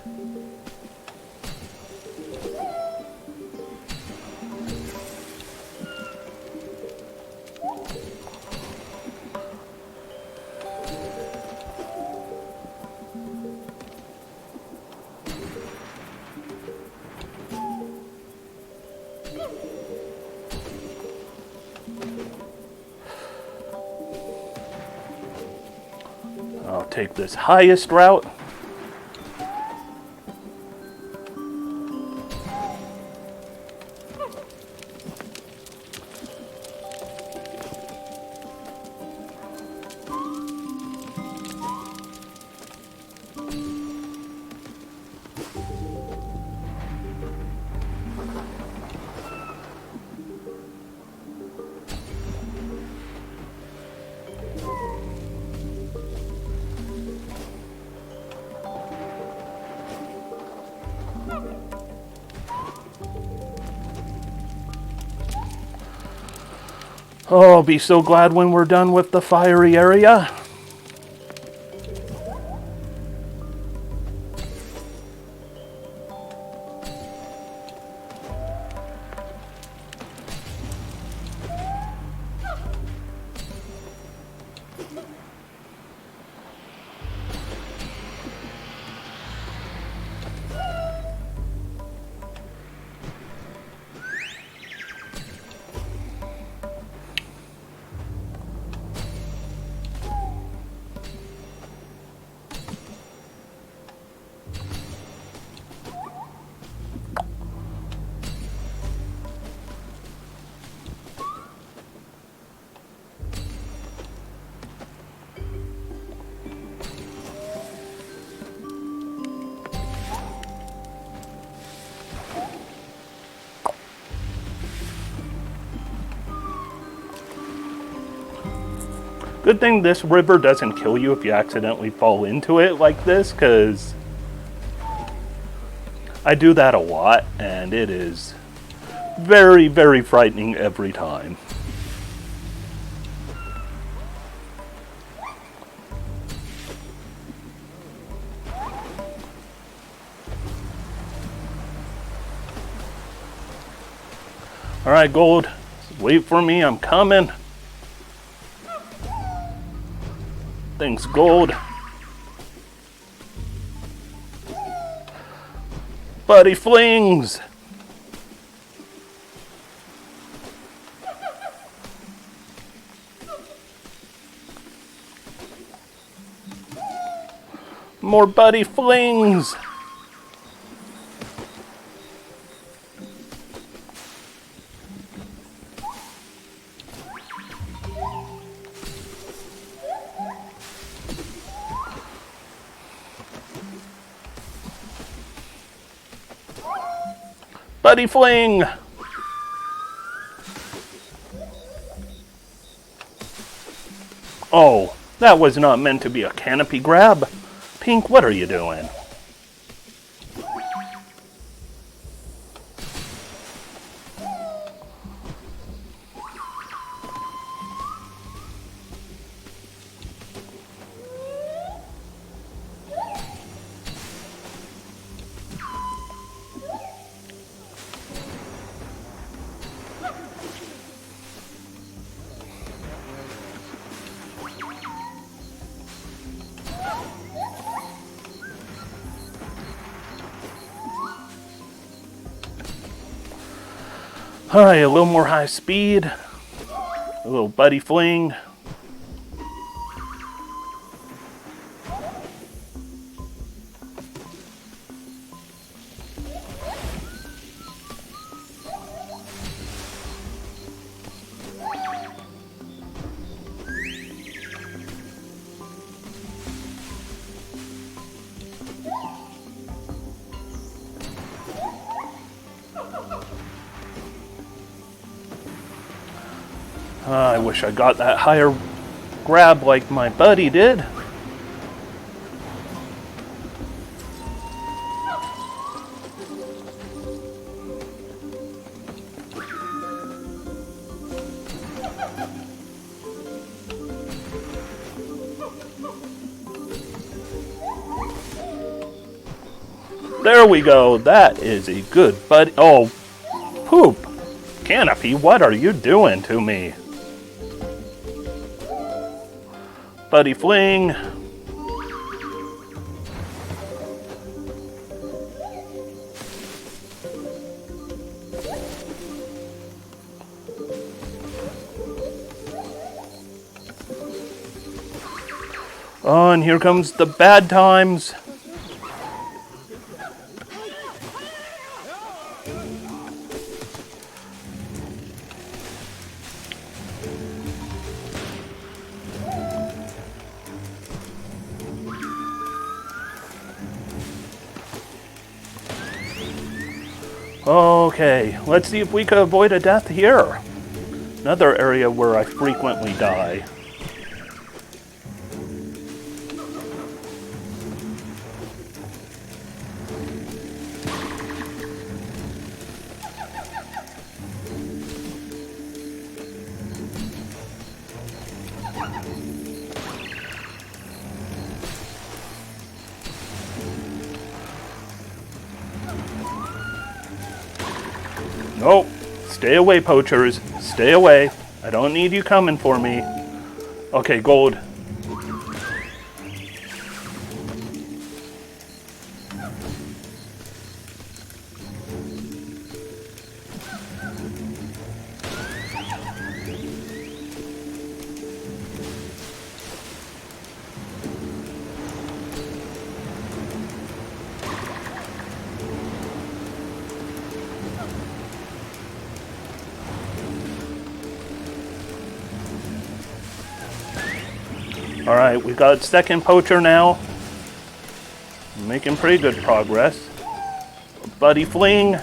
Speaker 1: I'll take this highest route. Oh, I'll be so glad when we're done with the fiery area. Good thing this river doesn't kill you if you accidentally fall into it like this, because I do that a lot, and it is very, very frightening every time. Alright, Gold, wait for me, I'm coming. Thanks, Gold. Buddy flings. More buddy flings. Buddy fling! Oh, that was not meant to be a canopy grab. Pink, what are you doing? Alright, a little more high speed, a little buddy fling. I wish I got that higher grab like my buddy did. There we go. That is a good buddy. Oh, poop. Canopy, what are you doing to me? Buddy fling. Oh, and here comes the bad times. Okay, let's see if we could avoid a death here. Another area where I frequently die. Nope. Stay away, poachers. Stay away. I don't need you coming for me. Okay, gold. Alright, we got second poacher now. Making pretty good progress. Buddy fling.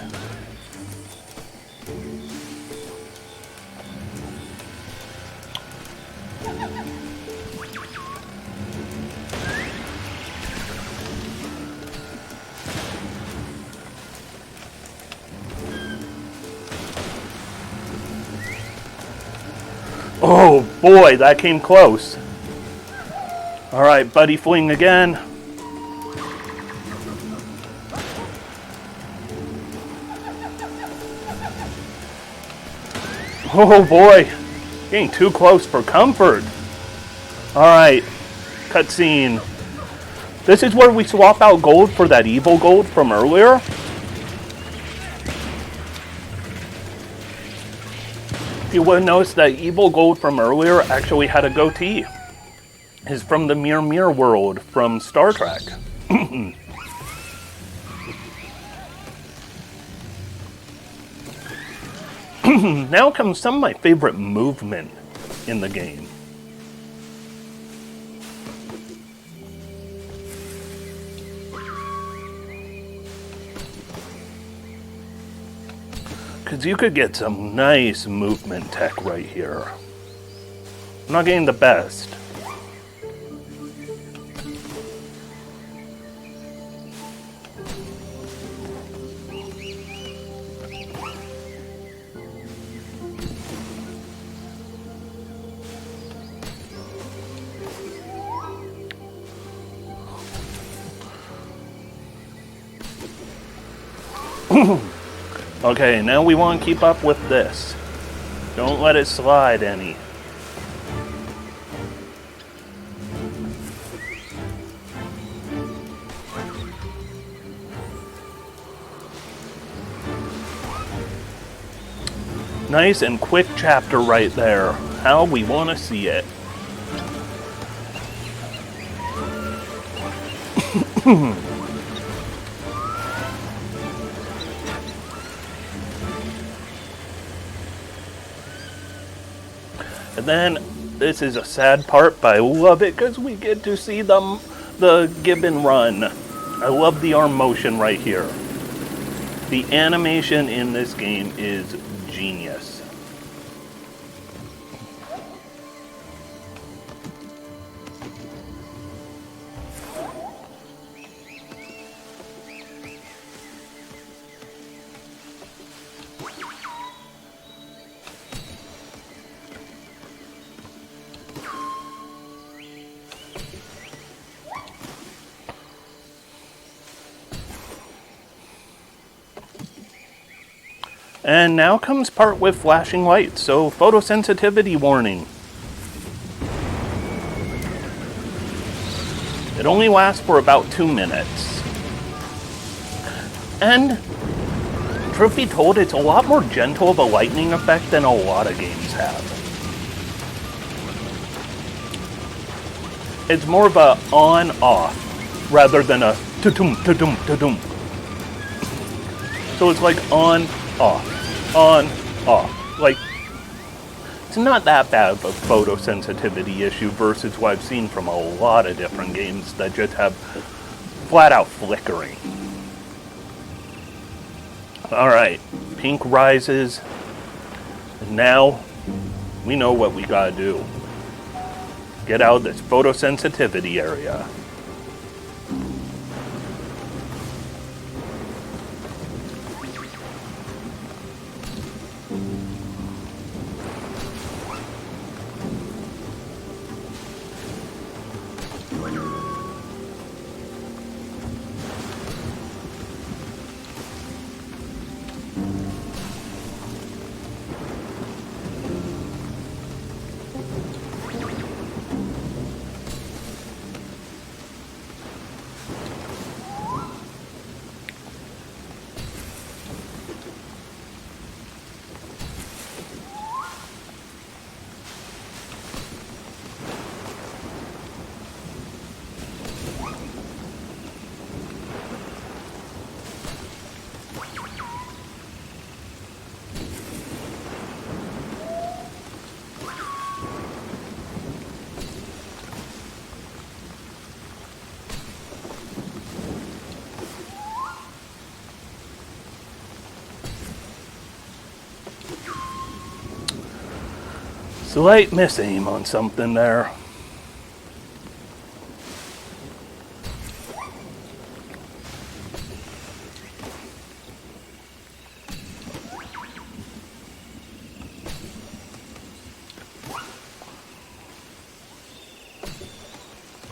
Speaker 1: Oh boy, that came close. Alright, buddy fling again. Oh boy, getting too close for comfort. Alright, cutscene. This is where we swap out gold for that evil gold from earlier. If you would notice, that evil gold from earlier actually had a goatee. Is from the Mir world from Star Trek. Now comes some of my favorite movement in the game. Because you could get some nice movement tech right here. I'm not getting the best. Okay, now we want to keep up with this. Don't let it slide any. Nice and quick chapter right there. How we want to see it. And then, this is a sad part, but I love it because we get to see the Gibbon run. I love the arm motion right here. The animation in this game is genius. And now comes part with flashing lights, so photosensitivity warning. It only lasts for about 2 minutes. And, truth be told, it's a lot more gentle of a lightning effect than a lot of games have. It's more of a on-off, rather than a ta-tum, ta-tum, ta-tum. So it's like on-off, on-off. Like, it's not that bad of a photosensitivity issue versus what I've seen from a lot of different games that just have flat-out flickering. Alright, pink rises, and now we know what we gotta do. Get out of this photosensitivity area. Slight misaim on something there.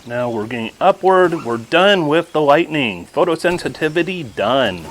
Speaker 1: Now we're getting upward. We're done with the lightning. Photosensitivity done.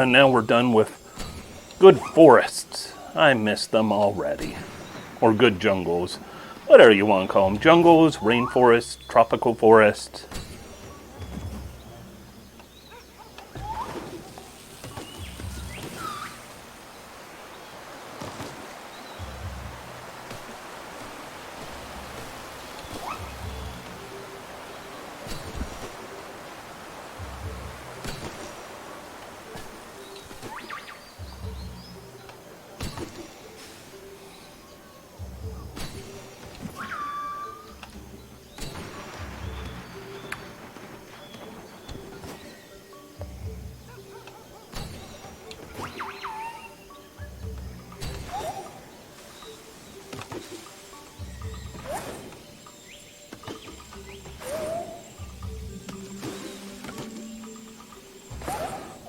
Speaker 1: Now we're done with good forests. I miss them already. Or good jungles. Whatever you want to call them. Jungles, rainforests, tropical forests.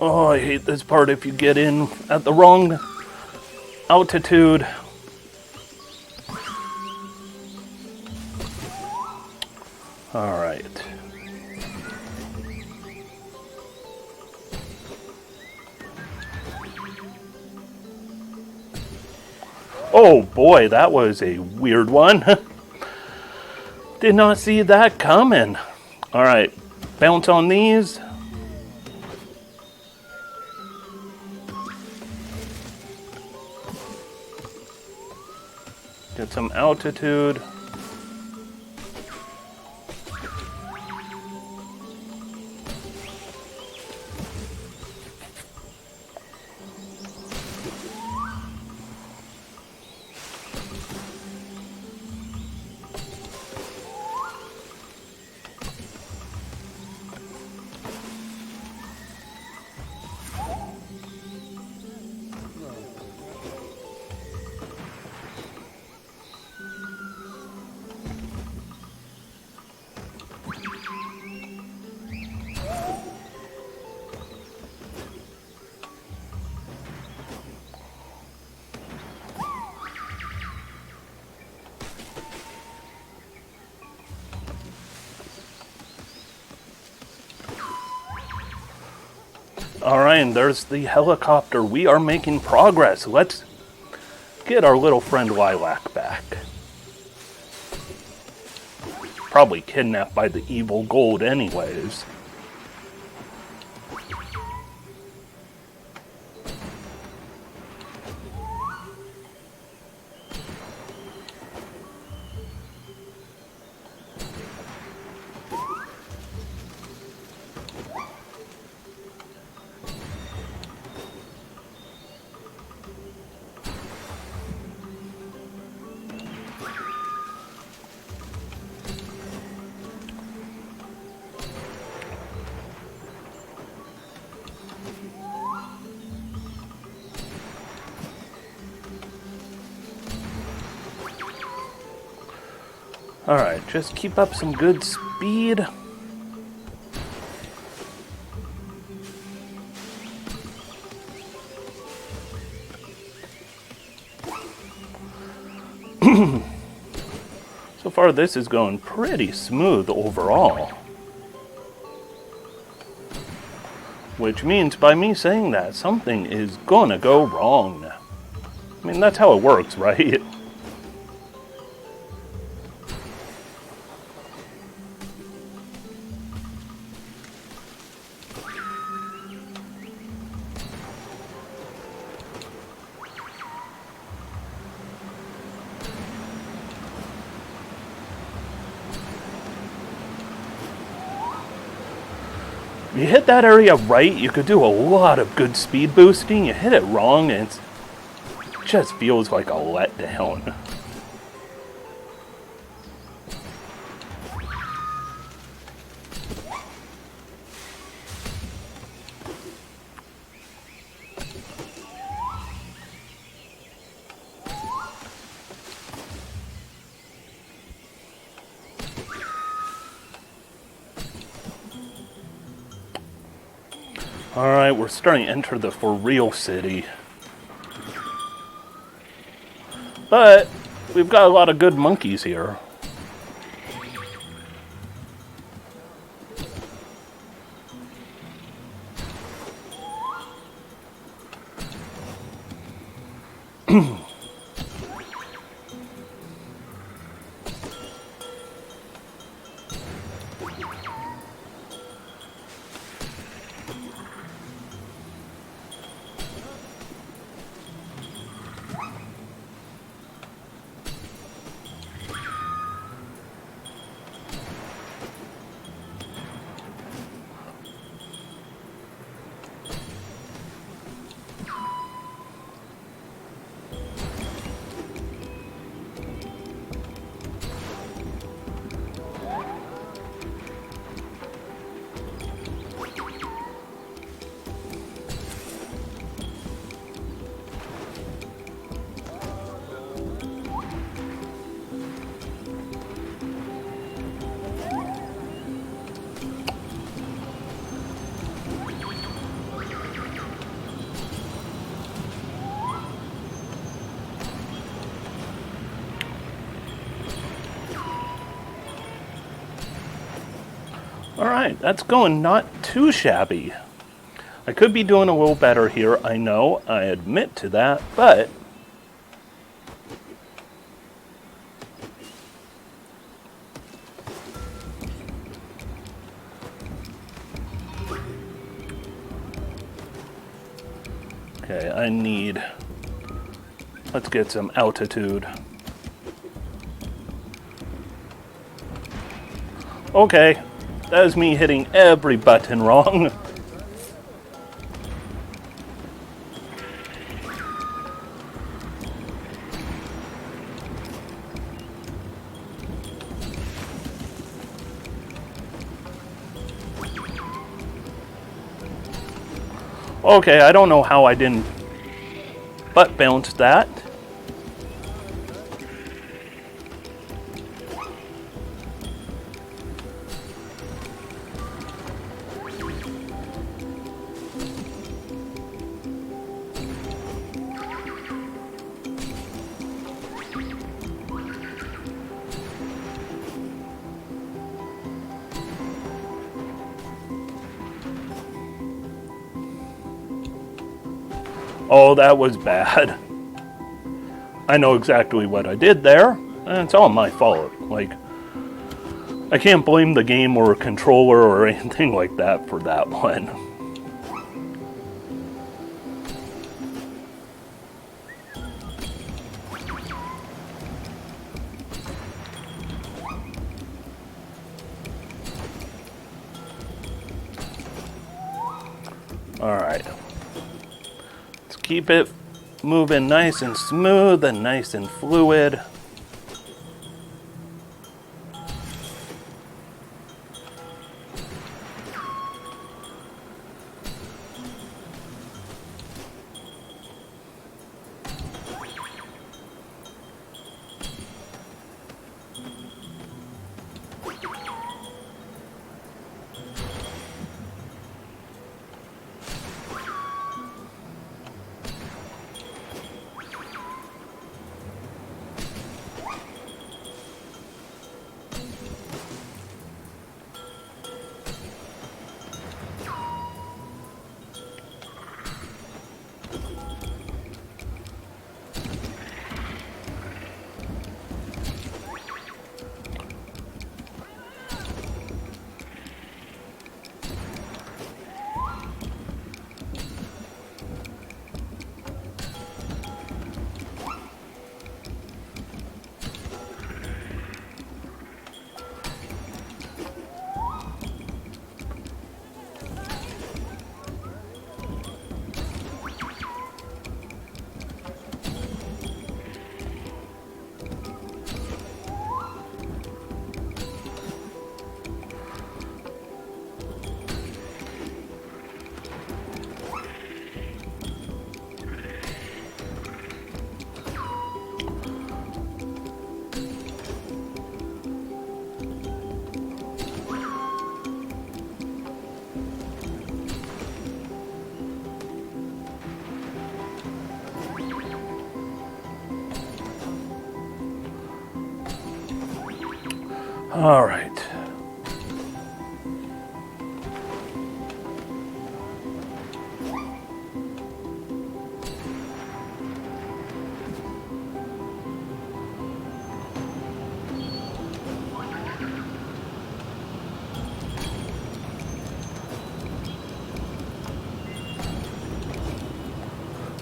Speaker 1: Oh, I hate this part if you get in at the wrong altitude. Alright. Oh boy, that was a weird one. Did not see that coming. Alright, bounce on these. Get some altitude. Alright, and there's the helicopter. We are making progress. Let's get our little friend Lilac back. Probably kidnapped by the evil gold anyways. Alright, just keep up some good speed. So far this is going pretty smooth overall. Which means by me saying that, something is gonna go wrong. I mean, that's how it works, right? You hit that area right, you could do a lot of good speed boosting. You hit it wrong, and it just feels like a letdown. Alright, we're starting to enter the for real city. But we've got a lot of good monkeys here. Alright, that's going not too shabby. I could be doing a little better here, I know, I admit to that, but okay, I need, let's get some altitude. Okay, that is me hitting every button wrong. Okay, I don't know how I didn't butt bounce that. Oh, that was bad. I know exactly what I did there, and it's all my fault. Like, I can't blame the game or controller or anything like that for that one. Alright. Let's keep it moving nice and smooth and nice and fluid. All right.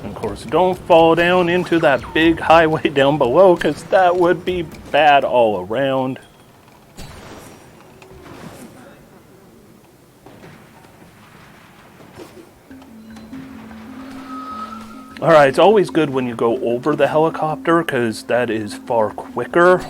Speaker 1: Of course, don't fall down into that big highway down below, because that would be bad all around. Alright, it's always good when you go over the helicopter, because that is far quicker.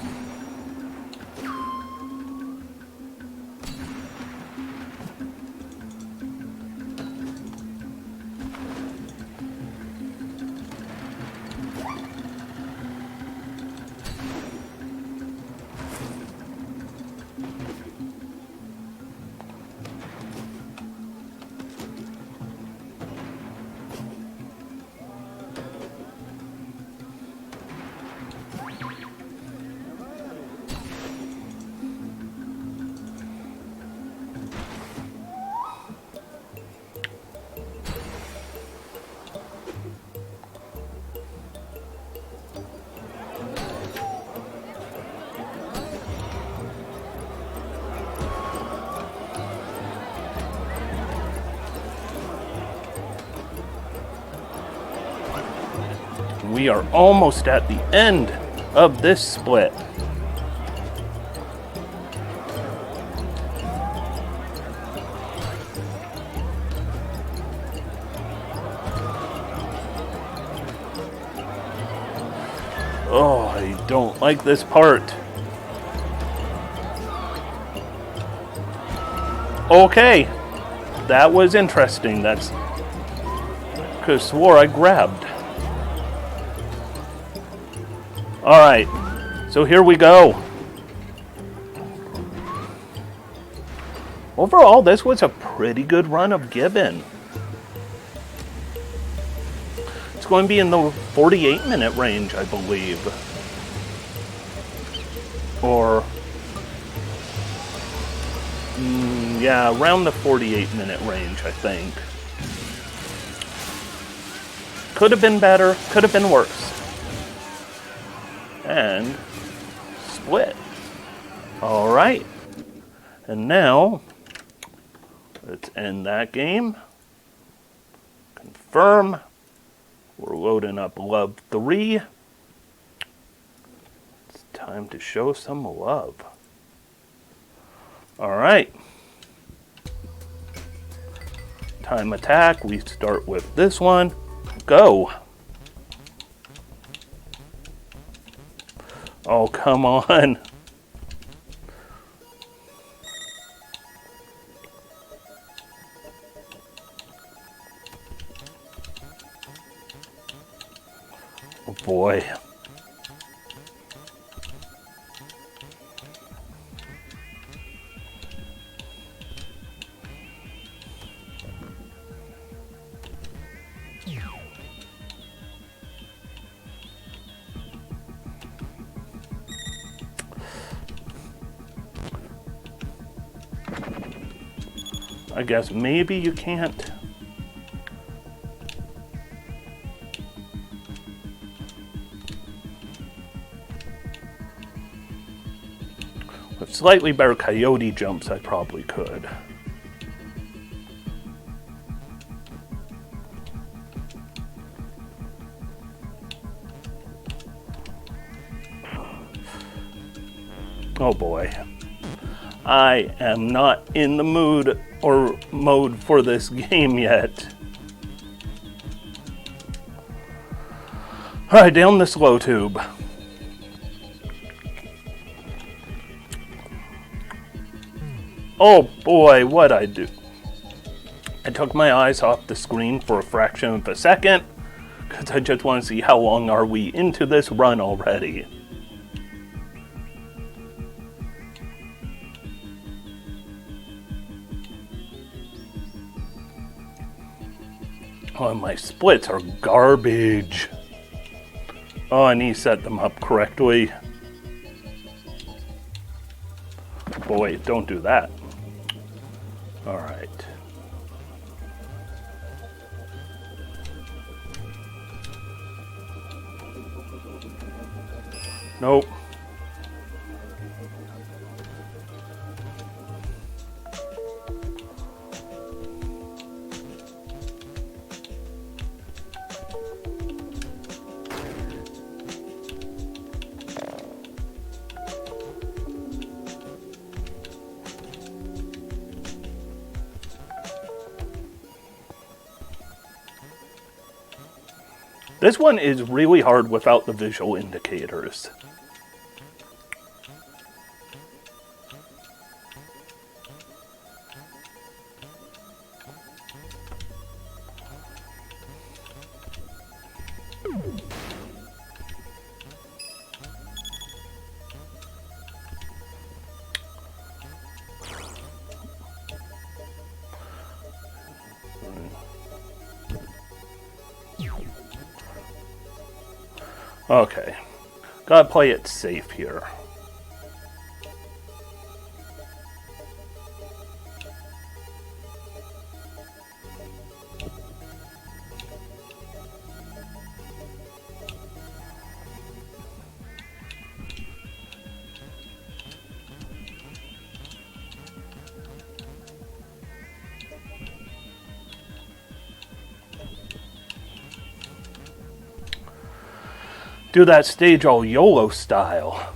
Speaker 1: We are almost at the end of this split. Oh, I don't like this part. Okay, that was interesting. That's could have swore I grabbed. Alright, so here we go. Overall, this was a pretty good run of Gibbon. It's going to be in the 48-minute range, I believe. Or, yeah, around the 48-minute range, I think. Could have been better, could have been worse. And split. All right. And now, let's end that game. Confirm. We're loading up Love 3. It's time to show some love. All right. Time attack. We start with this one. Go. Oh, come on. Oh boy. I guess maybe you can't. With slightly better coyote jumps, I probably could. Oh boy. I am not in the mood or mode for this game yet. Alright, down the slow tube. Oh boy, what'd I do? I took my eyes off the screen for a fraction of a second, because I just want to see how long are we into this run already. Oh, my splits are garbage. Oh, I need to set them up correctly. Boy, don't do that. All right. Nope. This one is really hard without the visual indicators. Okay, gotta play it safe here. Do that stage all YOLO style.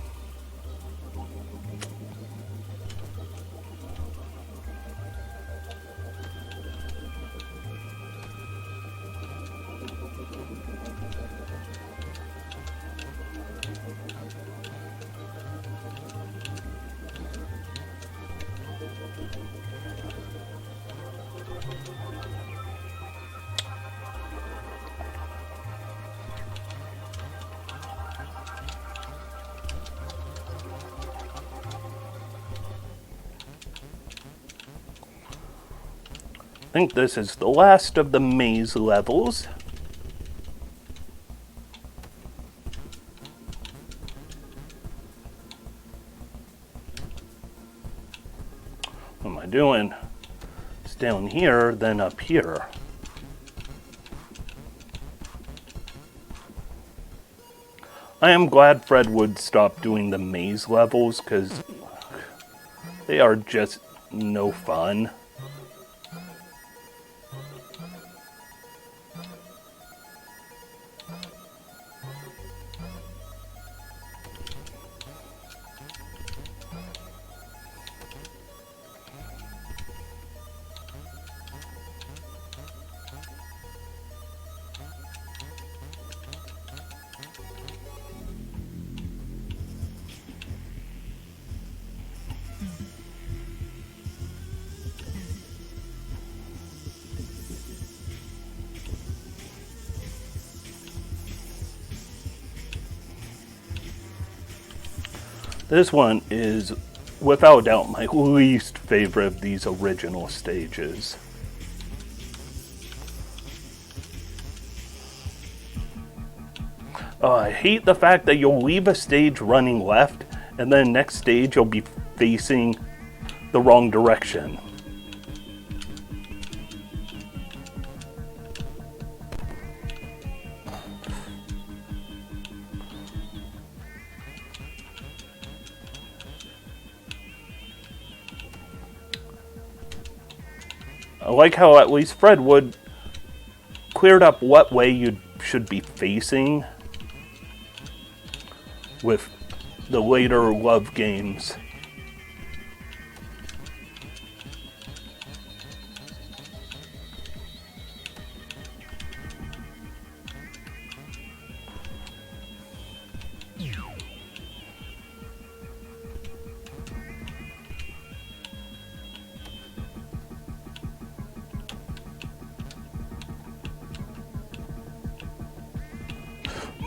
Speaker 1: I think this is the last of the maze levels. What am I doing? It's down here, then up here. I am glad Fred would stop doing the maze levels, because they are just no fun. This one is, without a doubt, my least favorite of these original stages. I hate the fact that you'll leave a stage running left, and then next stage you'll be facing the wrong direction. I like how at least Fred Wood cleared up what way you should be facing with the later Love games.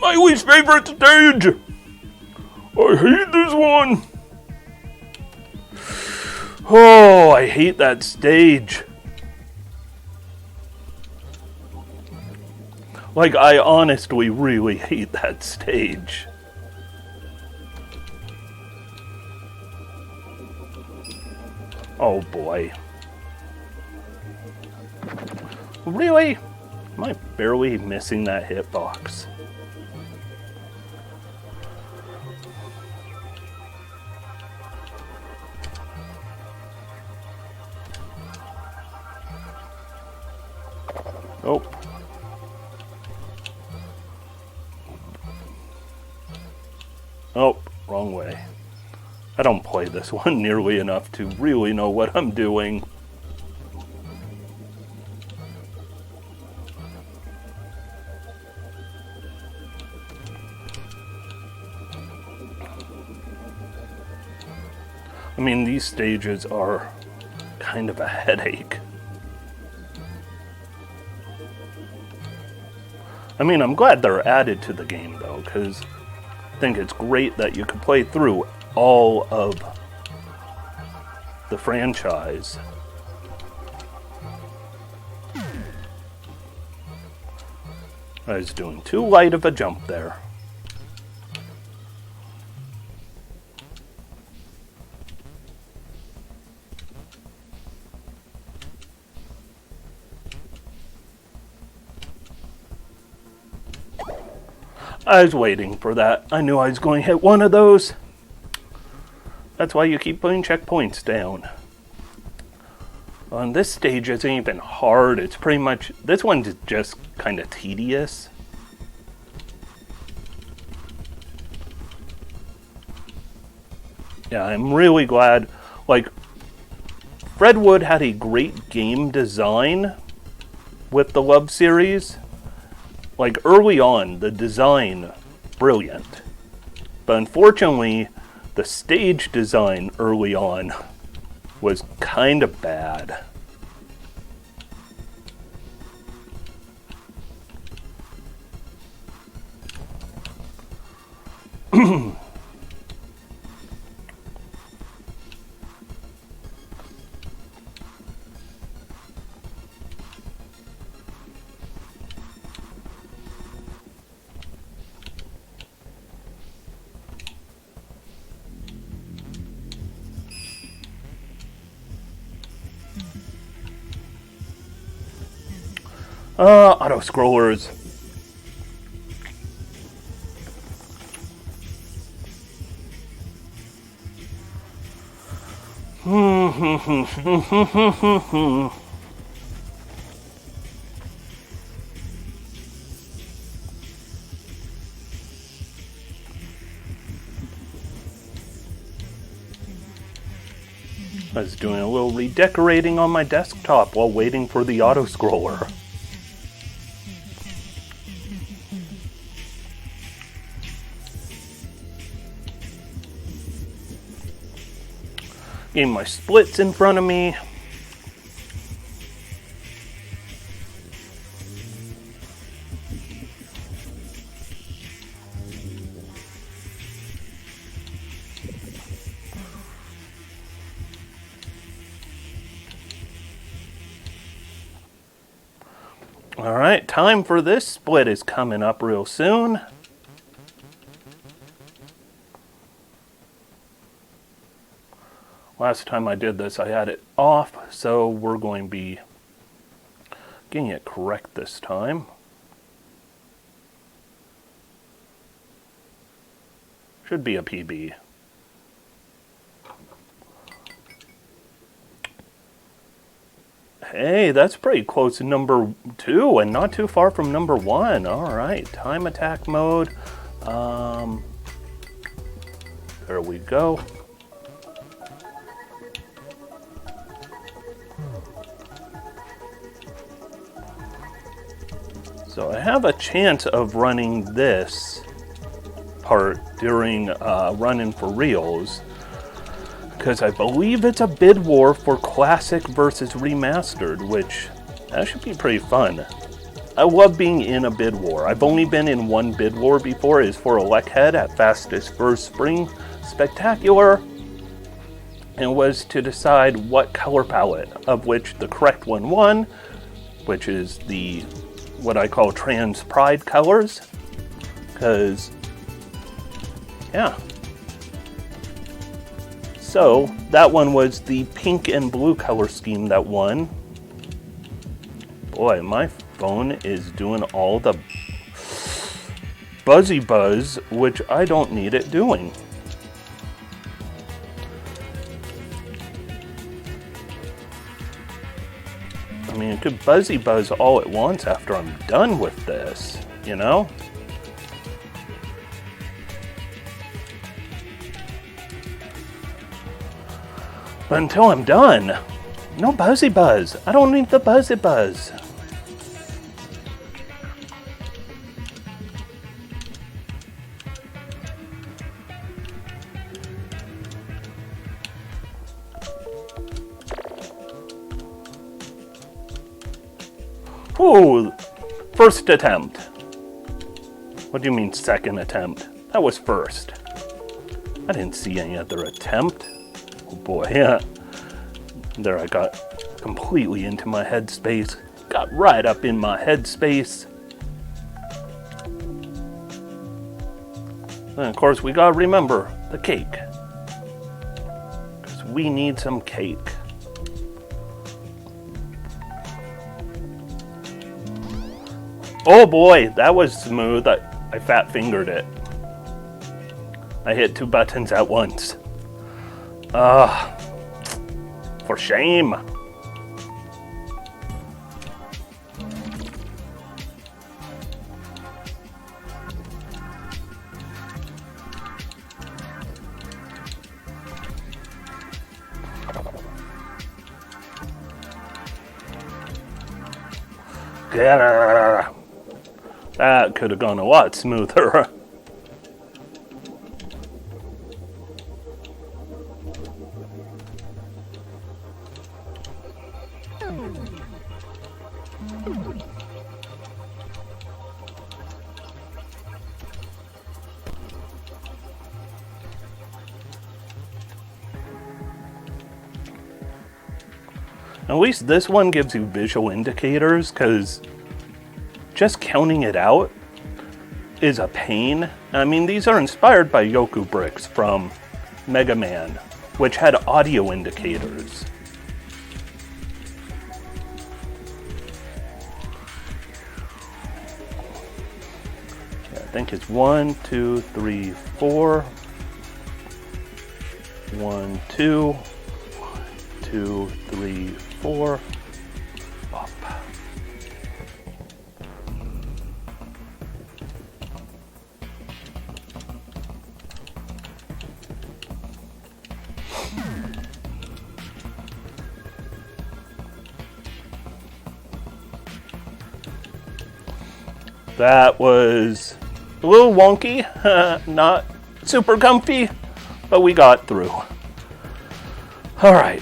Speaker 1: My least favorite stage! I hate this one! Oh, I hate that stage. Like, I honestly really hate that stage. Oh boy. Really? Am I barely missing that hitbox? Oh. Oh, wrong way. I don't play this one nearly enough to really know what I'm doing. I mean, these stages are kind of a headache. I mean, I'm glad they're added to the game, though, because I think it's great that you can play through all of the franchise. I was doing too light of a jump there. I was waiting for that. I knew I was going to hit one of those. That's why you keep putting checkpoints down. On this stage isn't even hard. It's pretty much... This one's just kind of tedious. Yeah, I'm really glad. Like, Fred Wood had a great game design with the Love series. Like, early on, the design, brilliant. But unfortunately, the stage design early on was kind of bad. Auto-scrollers. I was doing a little redecorating on my desktop while waiting for the auto-scroller. Getting my splits in front of me. All right, time for this split is coming up real soon. Last time I did this, I had it off, so we're going to be getting it correct this time. Should be a PB. Hey, that's pretty close to number 2 and not too far from number 1. All right, time attack mode. There we go. So I have a chance of running this part during running for reals, because I believe it's a bid war for Classic versus Remastered, which that should be pretty fun. I love being in a bid war. I've only been in one bid war before. It's for ElecHead at Fastest First Spring Spectacular, and it was to decide what color palette, of which the correct one won, which is the what I call trans pride colors, because yeah. So that one was the pink and blue color scheme that won. Boy, my phone is doing all the buzzy buzz, which I don't need it doing. I mean, it could buzzy buzz all at once after I'm done with this, you know? But until I'm done, no buzzy buzz. I don't need the buzzy buzz. Ooh, first attempt. What do you mean second attempt? That was first. I didn't see any other attempt. Oh boy, yeah. There I got completely into my headspace. Got right up in my headspace. And of course we gotta remember the cake. Because we need some cake. Oh boy, that was smooth. I fat fingered it. I hit 2 buttons at once. For shame. That could have gone a lot smoother. At least this one gives you visual indicators, because just counting it out is a pain. I mean, these are inspired by Yoku bricks from Mega Man, which had audio indicators. I think it's 1, 2, 3, 4. 1, 2, 1, 2, 2, 3, 4. Up. That was a little wonky, not super comfy, but we got through. All right.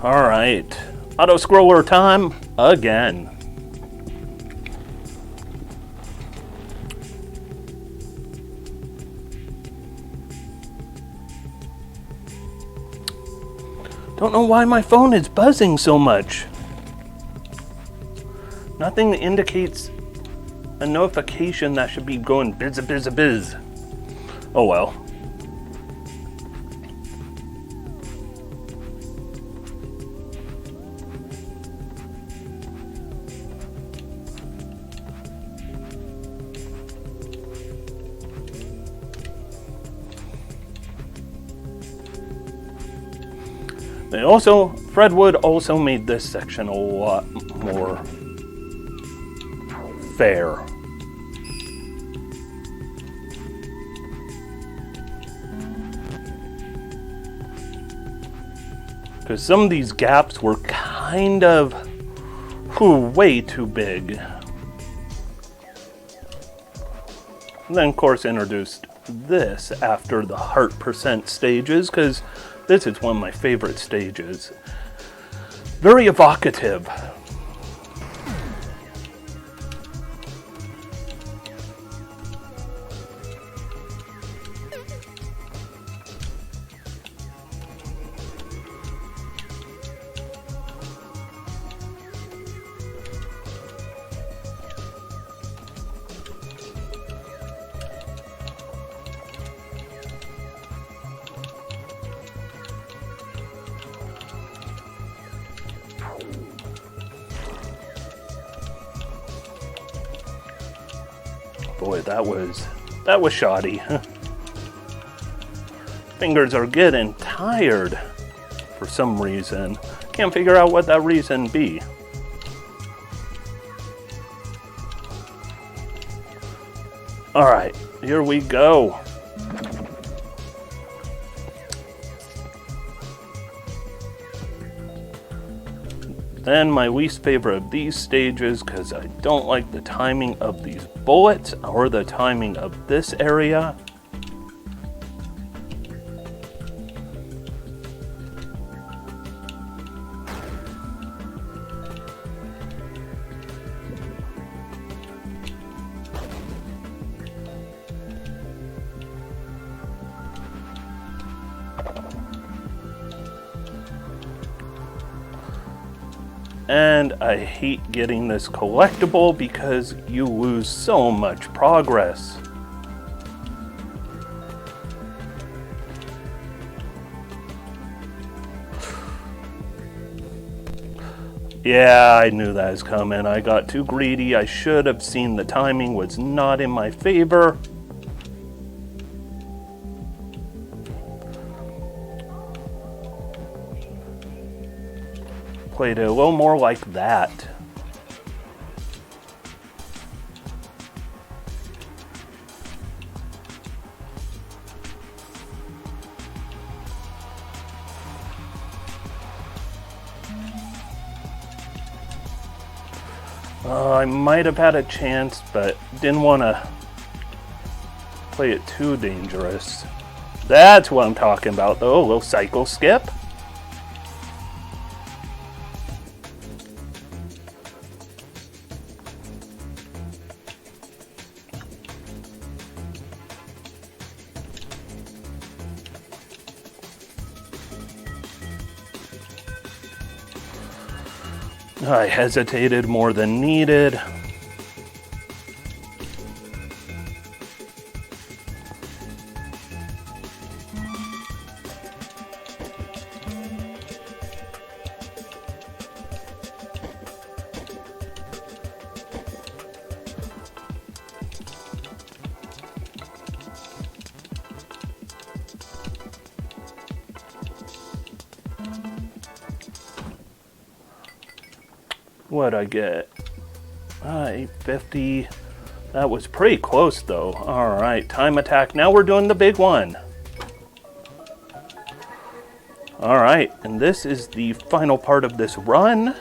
Speaker 1: All right, auto scroller time again. Don't know why my phone is buzzing so much. Nothing indicates a notification that should be going biz. Oh well. Fred Wood also made this section a lot more fair. Because some of these gaps were kind of way too big. And then of course introduced this after the heart percent stages, because this is one of my favorite stages. Very evocative. Boy, that was shoddy. Fingers are getting tired for some reason. Can't figure out what that reason be. All right, here we go. Then my least favorite of these stages, because I don't like the timing of these bullets or the timing of this area. And I hate getting this collectible because you lose so much progress. Yeah, I knew that was coming. I got too greedy. I should have seen the timing was not in my favor. Played it a little more like that. I might have had a chance, but didn't want to play it too dangerous. That's what I'm talking about, though. A little cycle skip. I hesitated more than needed. What'd I get? 850. That was pretty close though. Alright, time attack. Now we're doing the big one. Alright, and this is the final part of this run.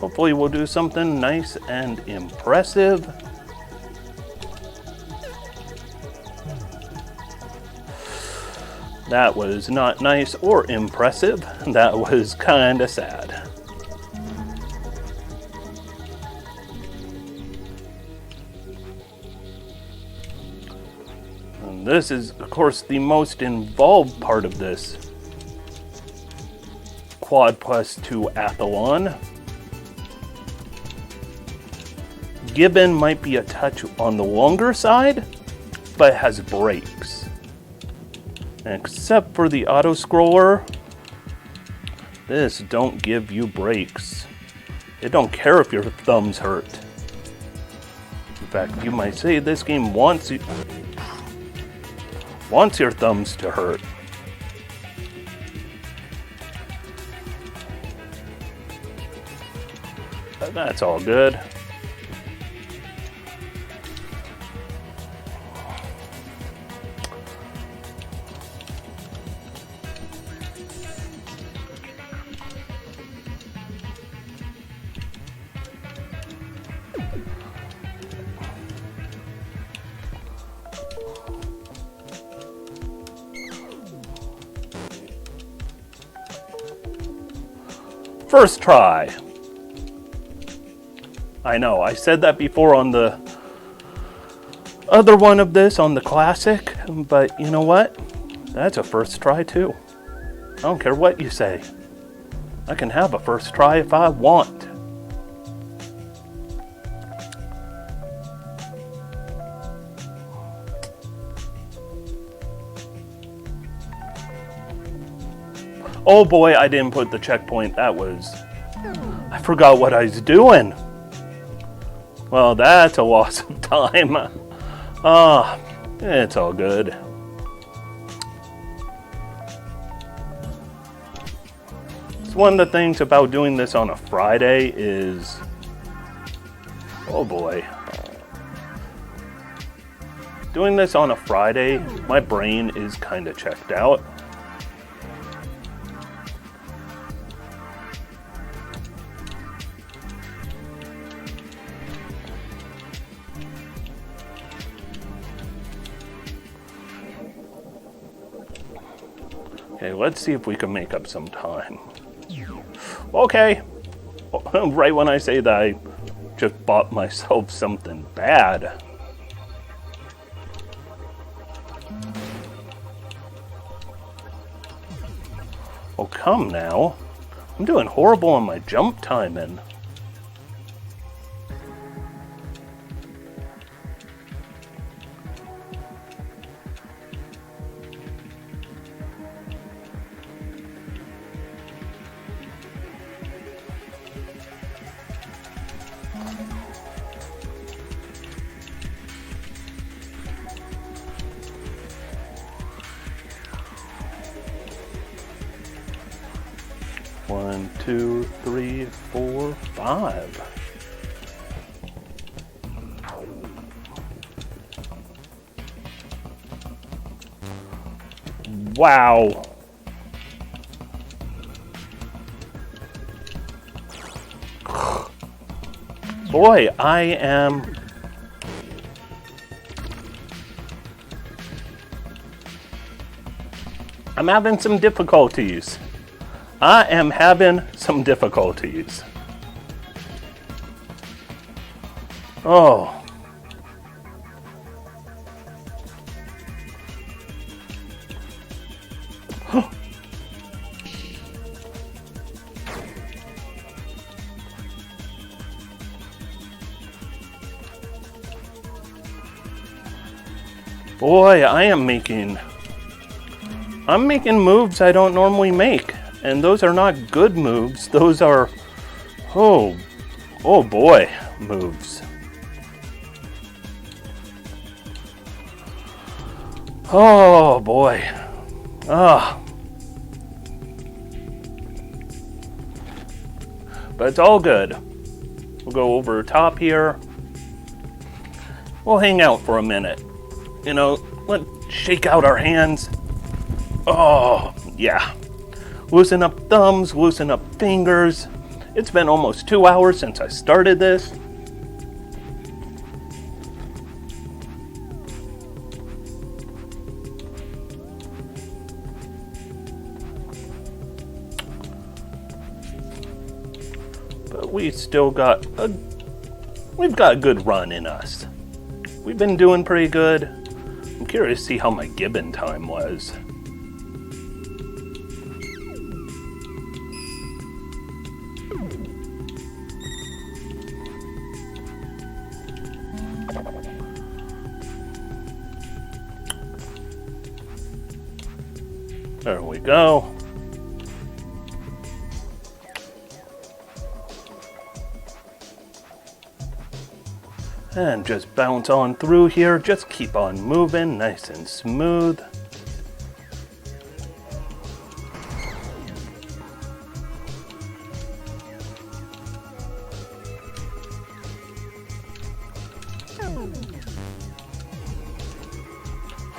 Speaker 1: Hopefully we'll do something nice and impressive. That was not nice or impressive. That was kinda sad. And this is, of course, the most involved part of this Quad+2-Athalon. Gibbon might be a touch on the longer side, but it has brakes. And except for the auto-scroller, this don't give you brakes. It don't care if your thumbs hurt. In fact, you might say this game wants your thumbs to hurt. But that's all good. First try. I know, I said that before on the other one of this, on the classic, but you know what? That's a first try too. I don't care what you say. I can have a first try if I want. Oh boy, I didn't put the checkpoint. That was... I forgot what I was doing. Well, that's a loss of time. It's all good. So one of the things about doing this on a Friday is... Oh boy. Doing this on a Friday, my brain is kind of checked out. Okay, let's see if we can make up some time. Okay. Right when I say that, I just bought myself something bad. Oh, come now. I'm doing horrible on my jump timing. One, two, three, four, five. Wow. Boy, I'm having some difficulties. I am having some difficulties. Oh. Boy, I'm making moves I don't normally make. And those are not good moves. Those are, oh boy, moves. Oh boy. Ah. But it's all good. We'll go over top here. We'll hang out for a minute. You know, let's shake out our hands. Oh, yeah. Loosen up thumbs, loosen up fingers. It's been almost 2 hours since I started this. But we've got a good run in us. We've been doing pretty good. I'm curious to see how my Gibbon time was. There we go. And just bounce on through here. Just keep on moving, nice and smooth.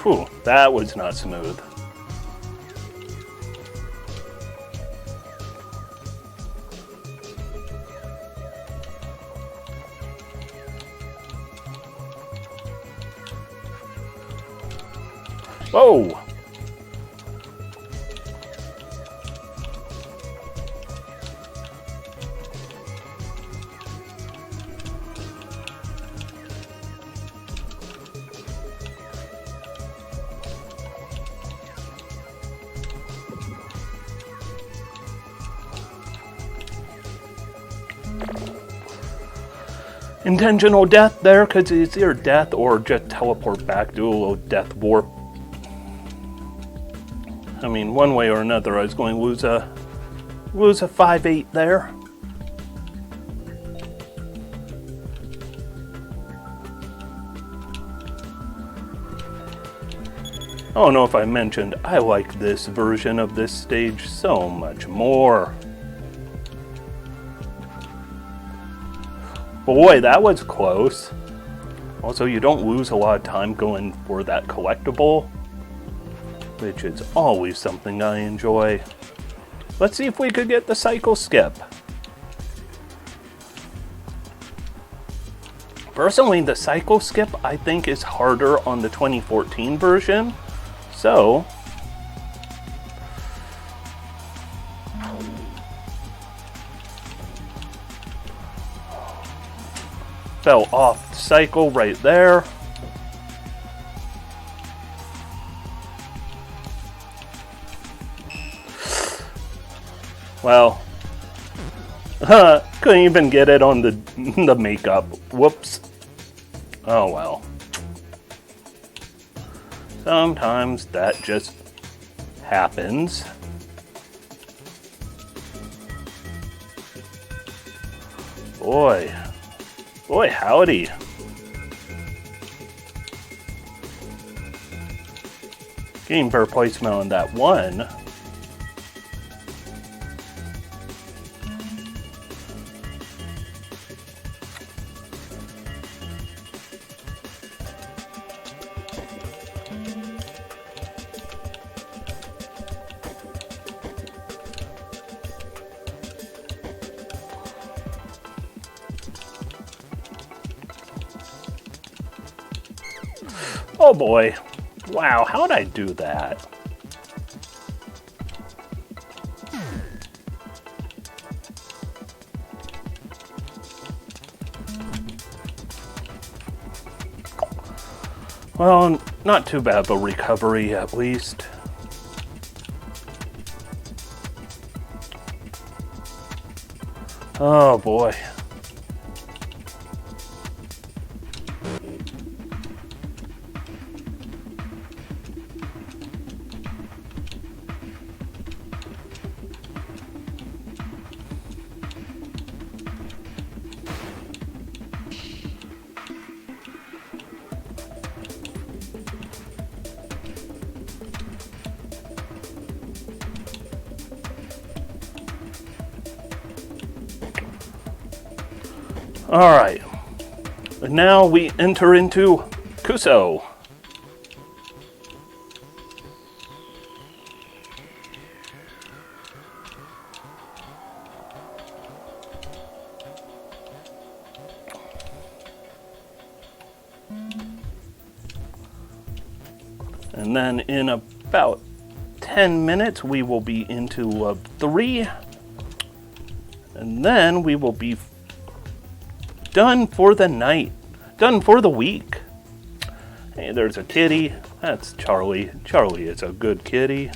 Speaker 1: Whew, that was not smooth. Whoa! Intentional death there, because it's either death or just teleport back, do a little death warp. I mean, one way or another, I was going to lose a 5-8 there. I don't know if I mentioned, I like this version of this stage so much more. Boy, that was close. Also, you don't lose a lot of time going for that collectible, which is always something I enjoy. Let's see if we could get the cycle skip. Personally, the cycle skip I think is harder on the 2014 version, so fell off the cycle right there. Well, couldn't even get it on the makeup. Whoops. Oh well. Sometimes that just happens. Boy, howdy. Getting better placement on that one. Oh boy. Wow, how'd I do that? Well, not too bad of a recovery at least. Oh boy. Alright. And now we enter into Kuso. And then in about 10 minutes, we will be into 3. And then we will be done for the night. Done for the week. Hey, there's a kitty. That's Charlie. Charlie is a good kitty.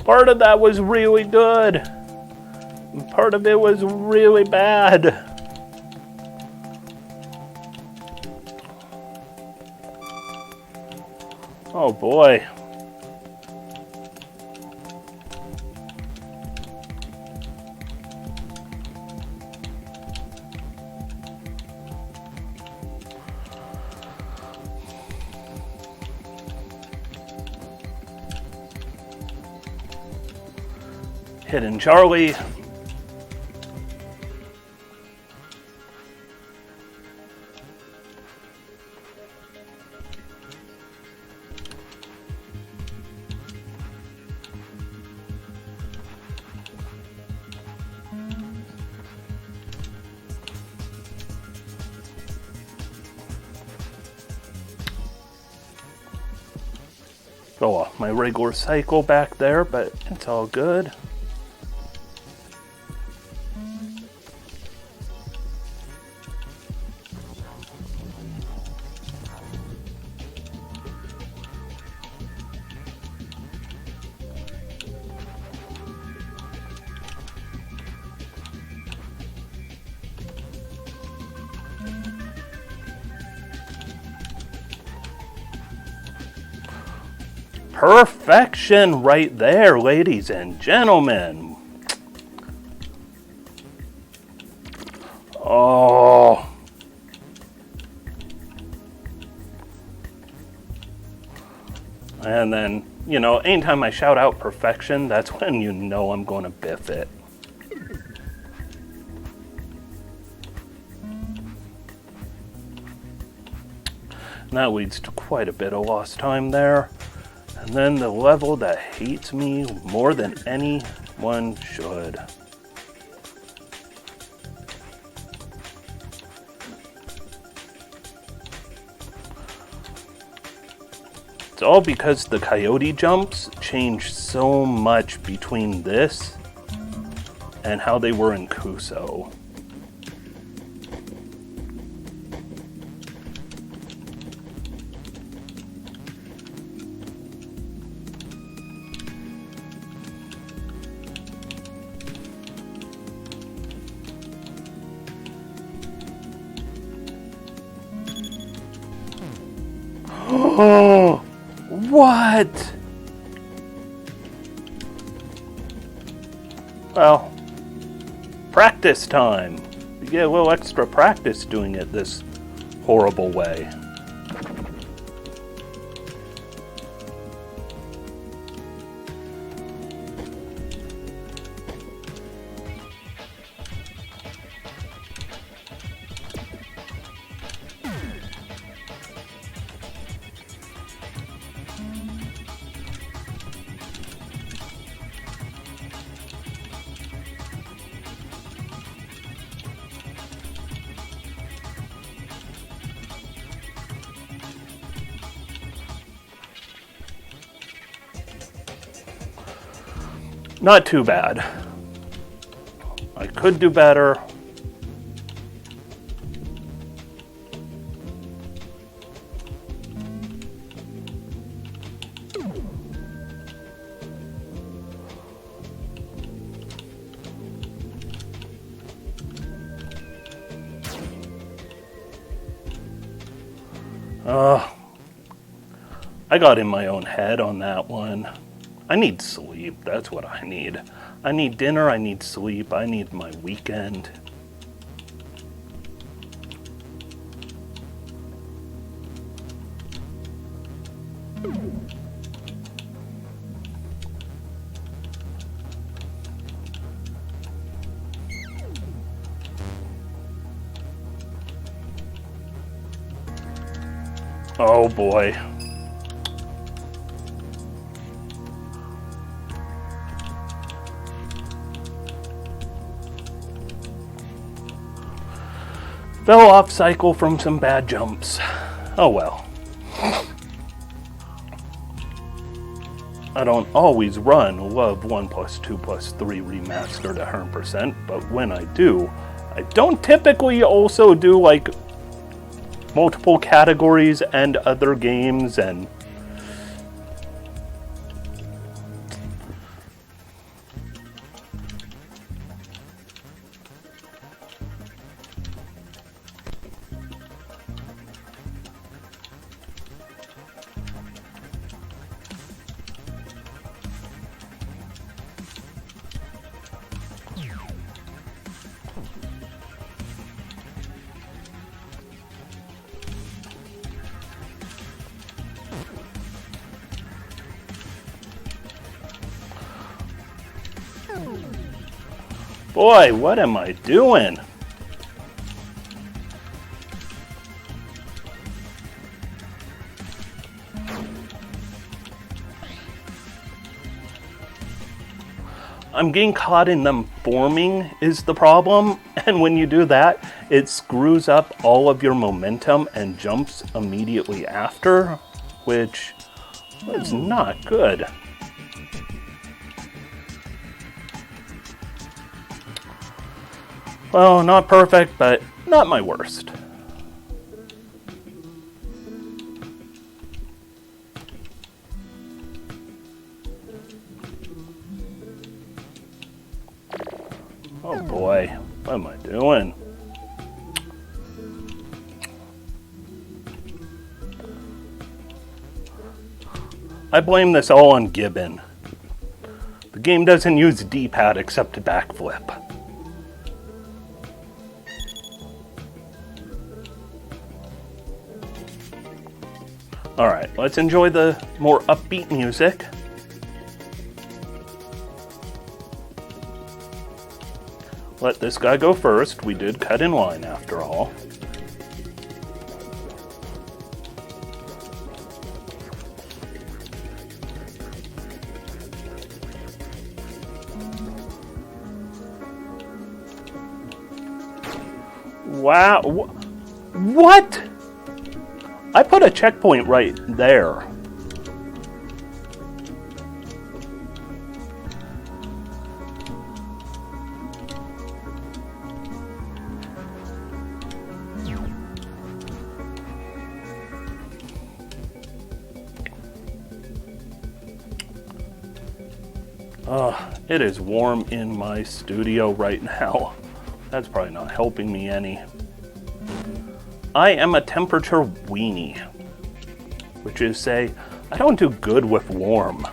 Speaker 1: Part of that was really good. And part of it was really bad. Oh boy. Hidden Charlie. Go off my regular cycle back there, but it's all good. Perfection right there, ladies and gentlemen. Oh. And then, you know, anytime I shout out perfection, that's when you know I'm going to biff it. And that leads to quite a bit of lost time there. And then the level that hates me more than anyone should. It's all because the coyote jumps changed so much between this and how they were in Kuso. Oh, what? Well, practice time. You get a little extra practice doing it this horrible way. Not too bad. I could do better. I got in my own head on that one. I need sleep. That's what I need. I need dinner. I need sleep. I need my weekend. Oh boy. Fell off cycle from some bad jumps. Oh well. I don't always run Love 1+2+3 Remastered 100%, but when I do, I don't typically also do like multiple categories and other games and boy, what am I doing? I'm getting caught in them forming is the problem, and when you do that, it screws up all of your momentum and jumps immediately after, which is not good. Well, not perfect, but not my worst. Oh boy, what am I doing? I blame this all on Gibbon. The game doesn't use D-pad except to backflip. Alright, let's enjoy the more upbeat music. Let this guy go first. We did cut in line after all. Wow. What? I put a checkpoint right there. It is warm in my studio right now. That's probably not helping me any. I am a temperature weenie, which is say, I don't do good with warm.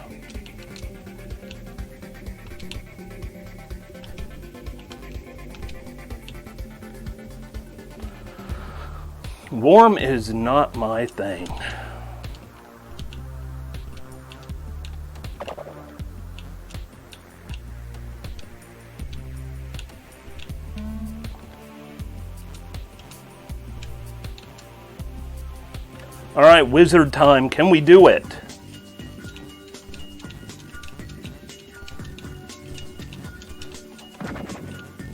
Speaker 1: Warm is not my thing. All right, wizard time. Can we do it?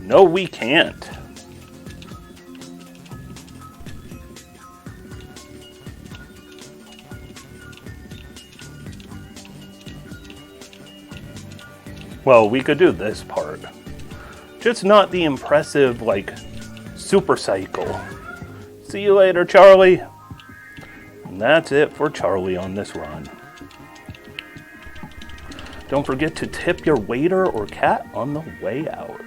Speaker 1: No, we can't. Well, we could do this part. Just not the impressive, like, super cycle. See you later, Charlie. And that's it for Charlie on this run. Don't forget to tip your waiter or cat on the way out.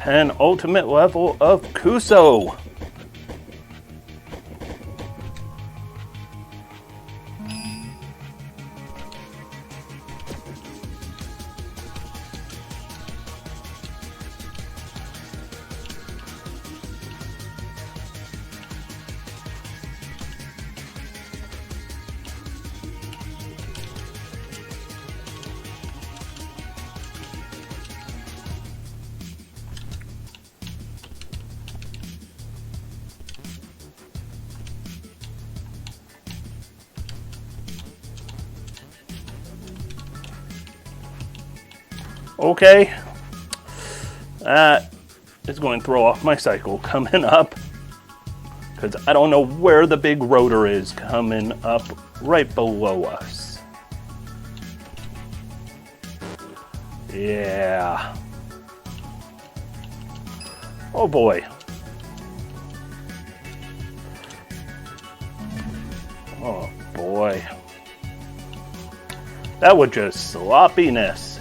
Speaker 1: penultimate level of Kuso. Okay, that is going to throw off my cycle coming up, because I don't know where the big rotor is coming up right below us. Yeah. Oh boy. Oh boy. That was just sloppiness.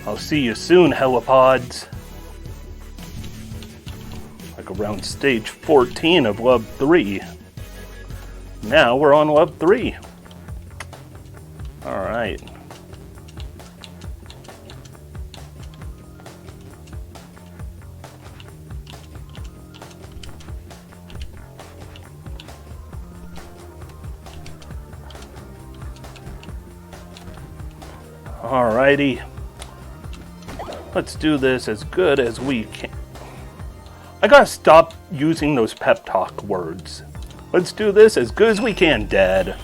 Speaker 1: I'll see you soon, helipods. Like around stage 14 of Love 3. Now we're on Love 3. Alright. Alrighty. Let's do this as good as we can. I gotta stop using those pep talk words. Let's do this as good as we can, Dad.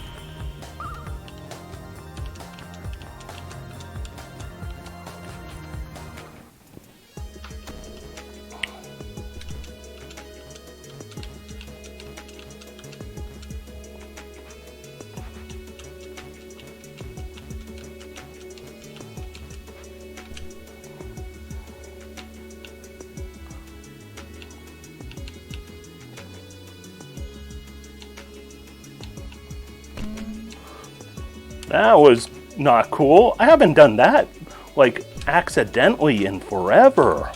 Speaker 1: That was not cool. I haven't done that, like, accidentally in forever.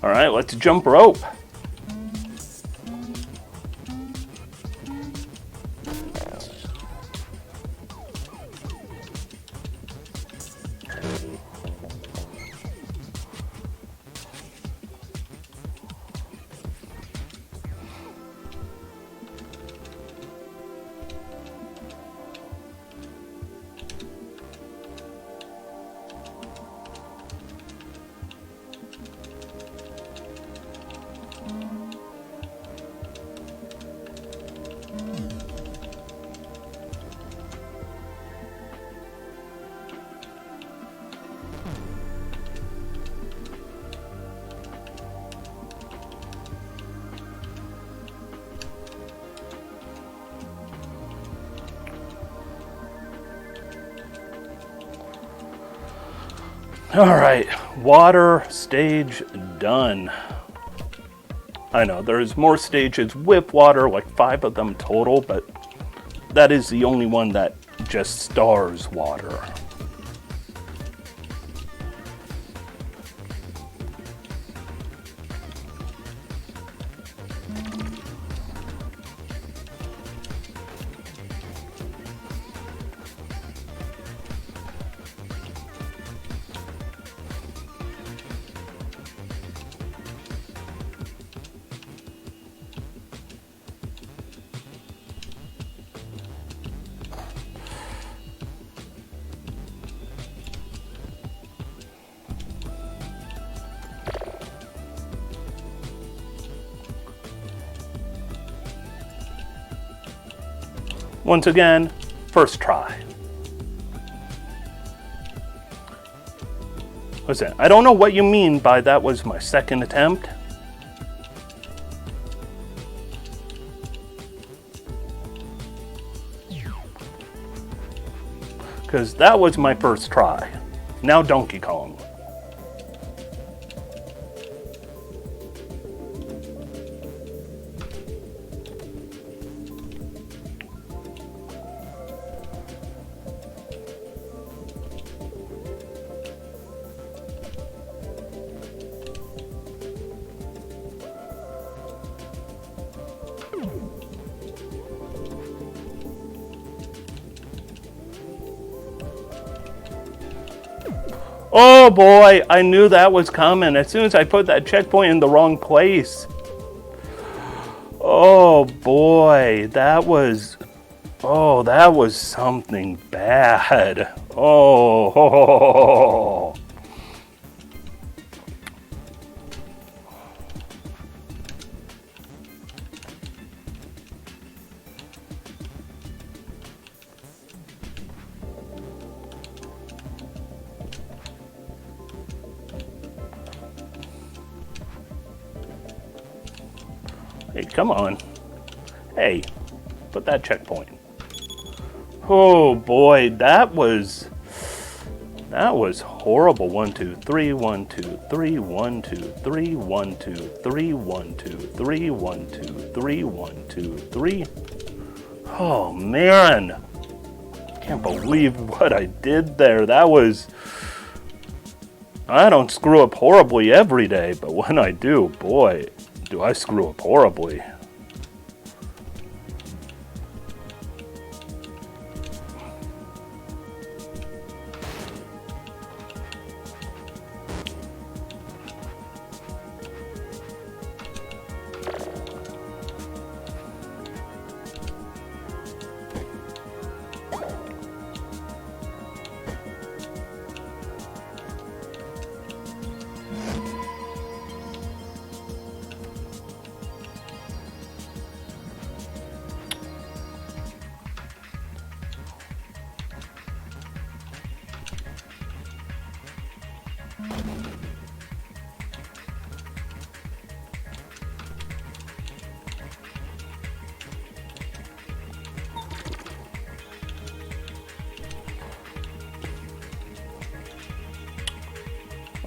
Speaker 1: All right, let's jump rope. All right, water stage done. I know there's more stages with water, like 5 of them total, but that is the only one that just stars water. Once again, first try. Listen, I don't know what you mean by that was my second attempt. Because that was my first try. Now Donkey Kong. Oh boy, I knew that was coming as soon as I put that checkpoint in the wrong place. Oh boy, that was something bad. Oh. Hey, come on. Hey, put that checkpoint. Oh boy, that was horrible. 1, 2, 3, 1, 2, 3, 1, 2, 3, 1, 2, 3, 1, 2, 3, 1, 2, 3, 1, 2, 3. Oh man. Can't believe what I did there. I don't screw up horribly every day, but when I do, boy, do I screw up horribly.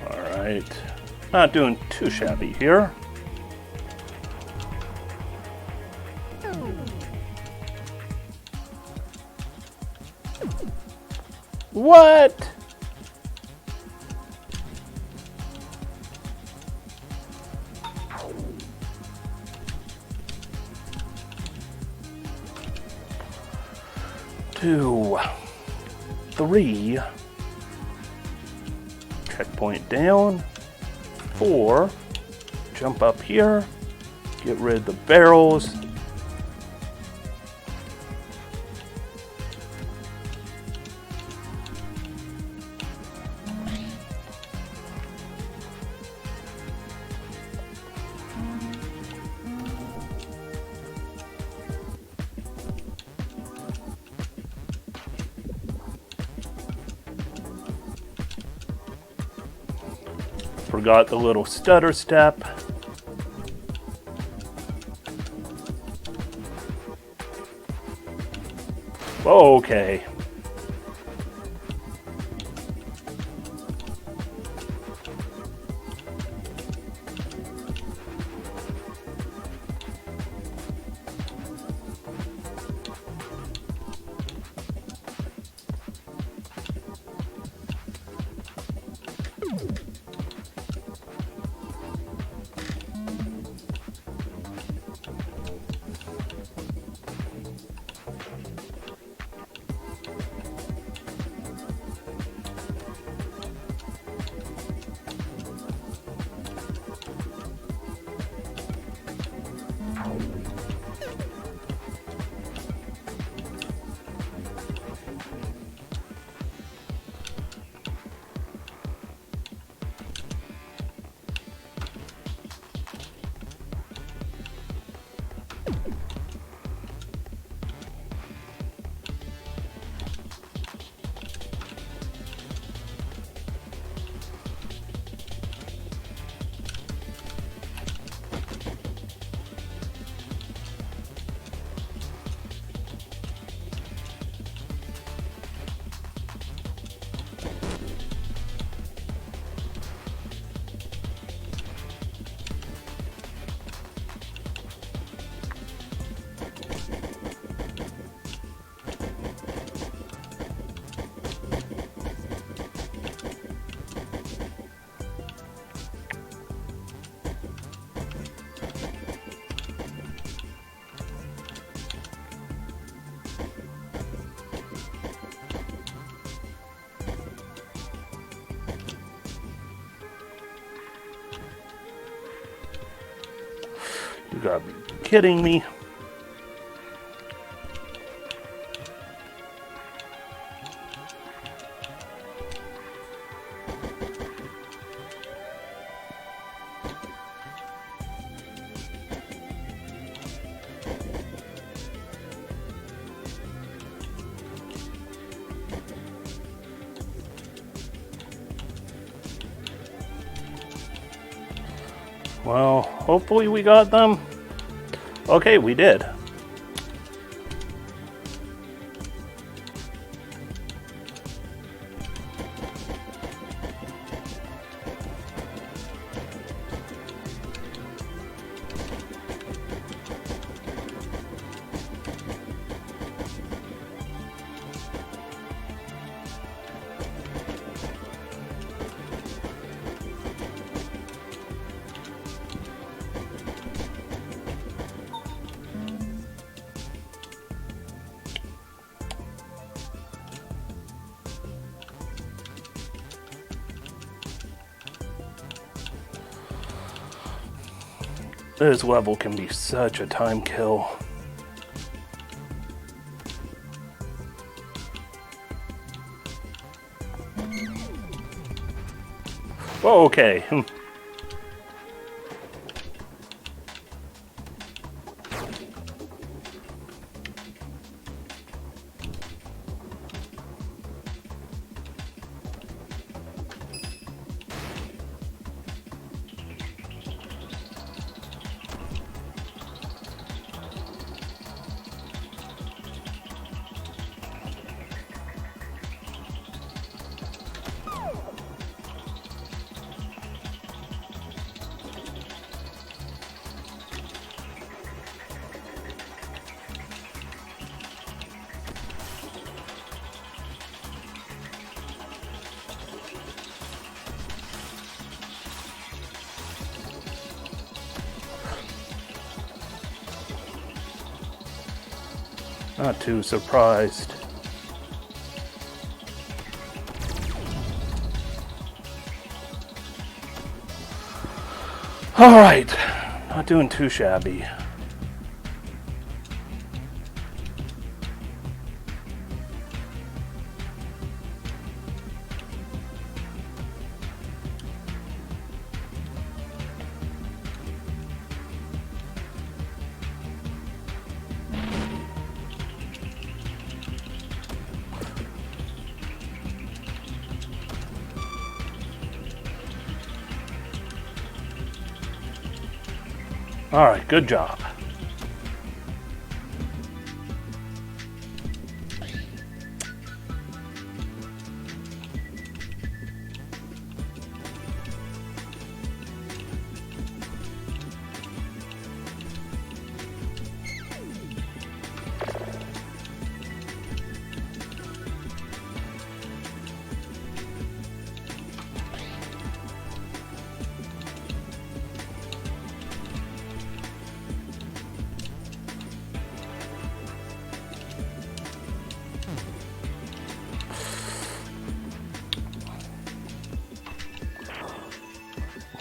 Speaker 1: Alright, not doing too shabby here. What? Two, three. Checkpoint down. 4. Jump up here. Get rid of the barrels. Forgot the little stutter step. Okay. gotta be kidding me. Well, hopefully we got them. Okay, we did. This level can be such a time kill. Whoa, okay. Not too surprised. All right, not doing too shabby. All right, good job.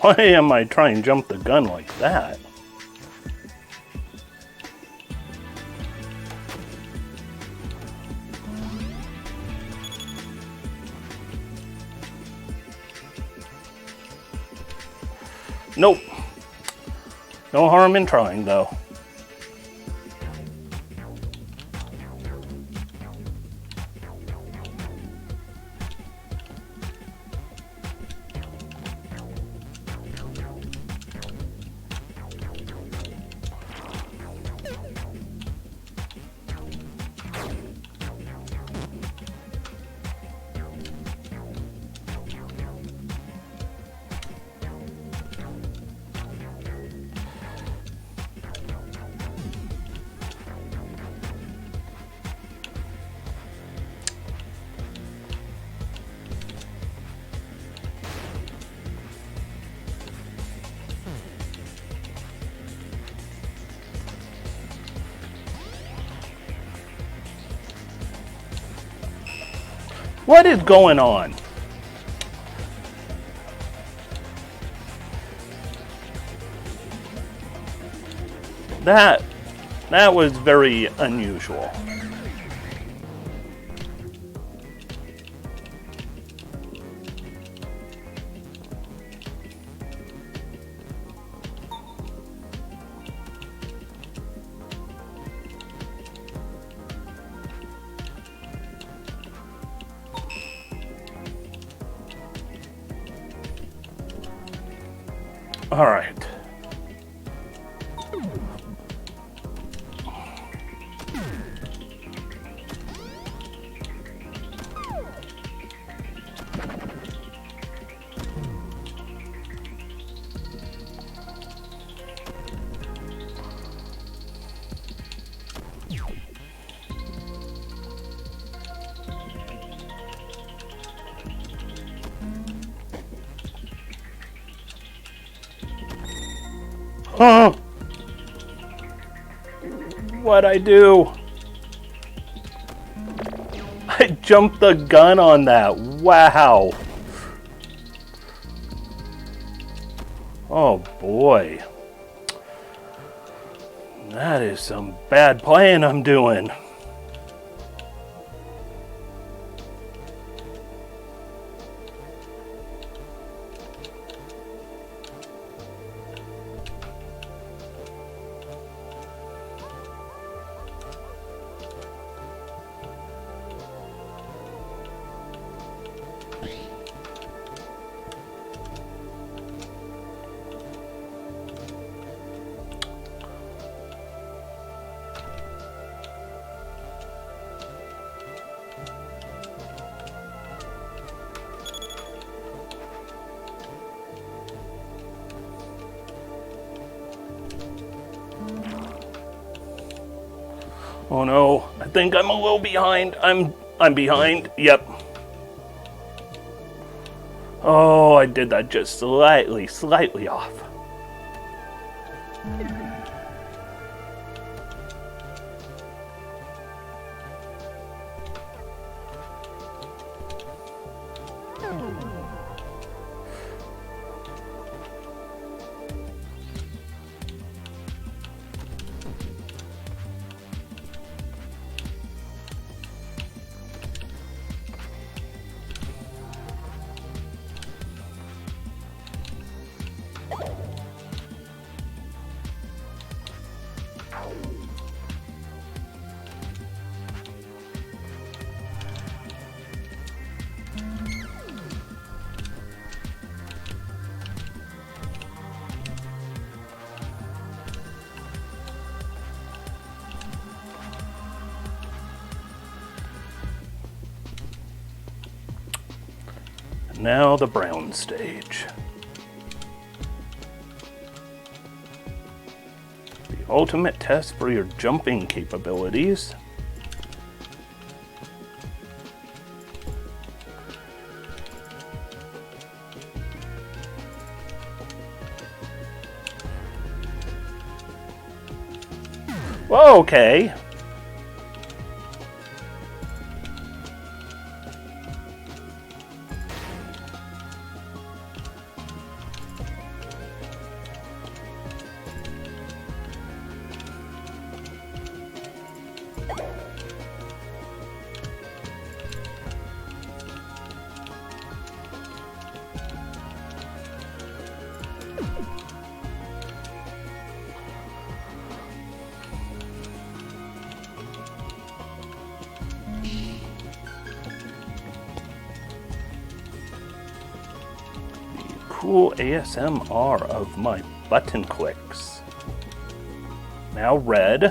Speaker 1: Why am I trying to jump the gun like that? Nope. No harm in trying, though. What is going on? That was very unusual. All right. Huh? What'd I do? I jumped the gun on that. Wow. Oh boy. That is some bad playing I'm doing. Oh no, I think I'm a little behind. I'm behind. Yep. Oh, I did that just slightly off. Now the brown stage. The ultimate test for your jumping capabilities. Whoa, okay. Cool ASMR of my button clicks. Now red.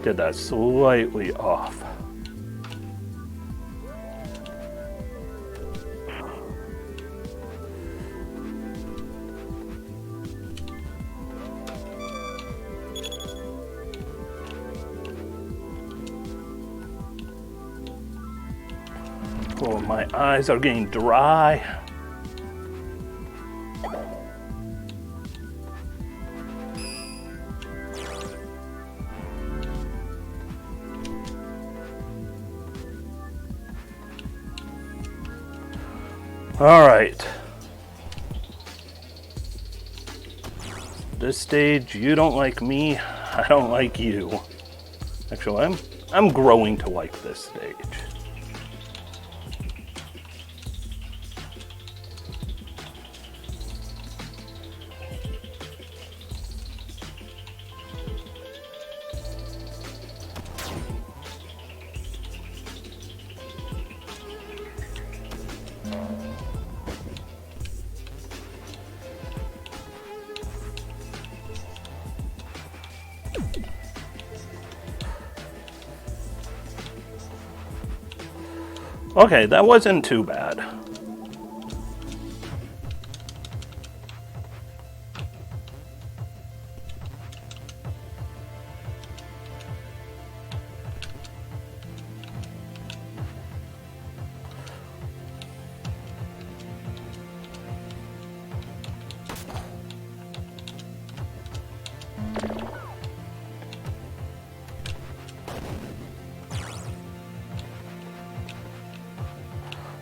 Speaker 1: Did that slightly off. Oh, my eyes are getting dry. All right. This stage, you don't like me, I don't like you. Actually, I'm growing to like this stage. Okay, that wasn't too bad.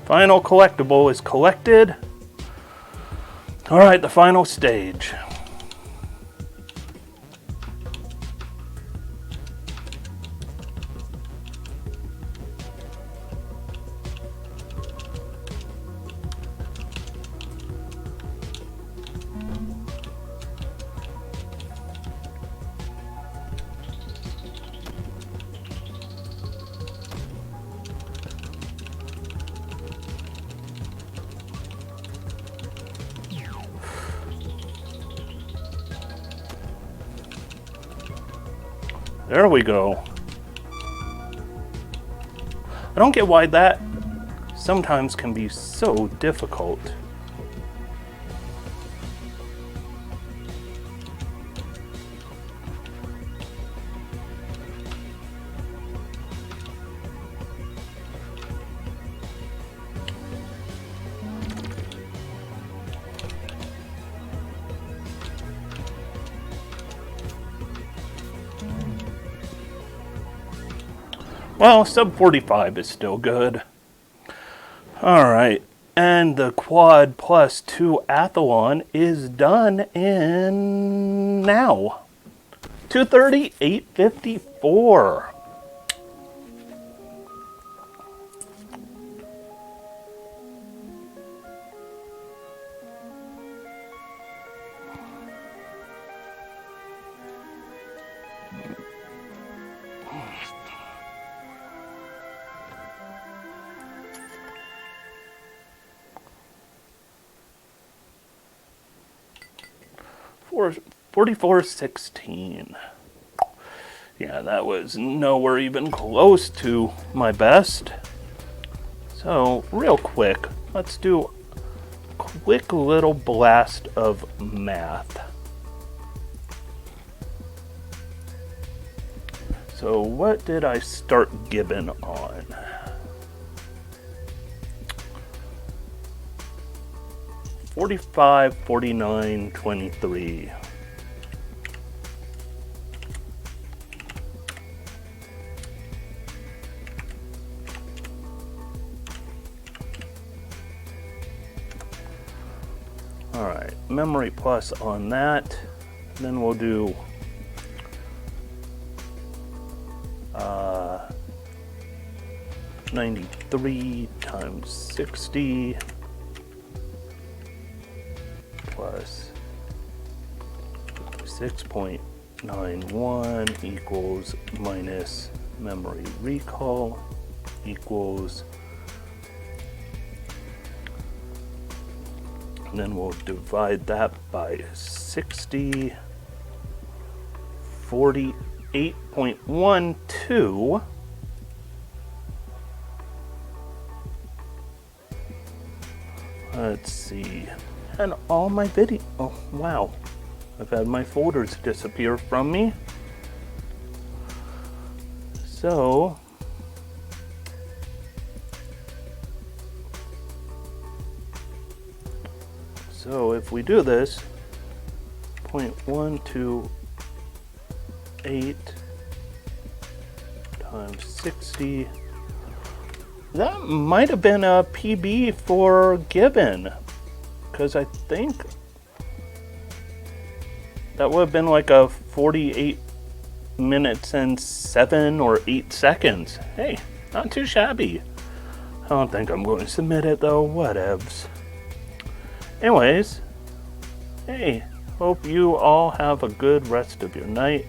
Speaker 1: Final collectible is collected. All right, the final stage. There we go. I don't get why that sometimes can be so difficult. Well, sub 45 is still good. Alright, and the Quad+2-Athalon is done in now. 2:30, 8:54. For 44:16. Yeah, that was nowhere even close to my best. So, real quick, let's do a quick little blast of math. So, what did I start Gibbon on? $45, $49, $23. All right, memory plus on that. Then we'll do 93 times 60 plus 6.91 equals minus memory recall equals, and then we'll divide that by 60, 48.12. Let's see. And all my video. Oh, wow. I've had my folders disappear from me. So if we do this, 0.128 times 60, that might have been a PB for Gibbon, because I think that would have been like a 48 minutes and 7 or 8 seconds. Hey, not too shabby. I don't think I'm going to submit it though, whatevs. Anyways, hey, hope you all have a good rest of your night.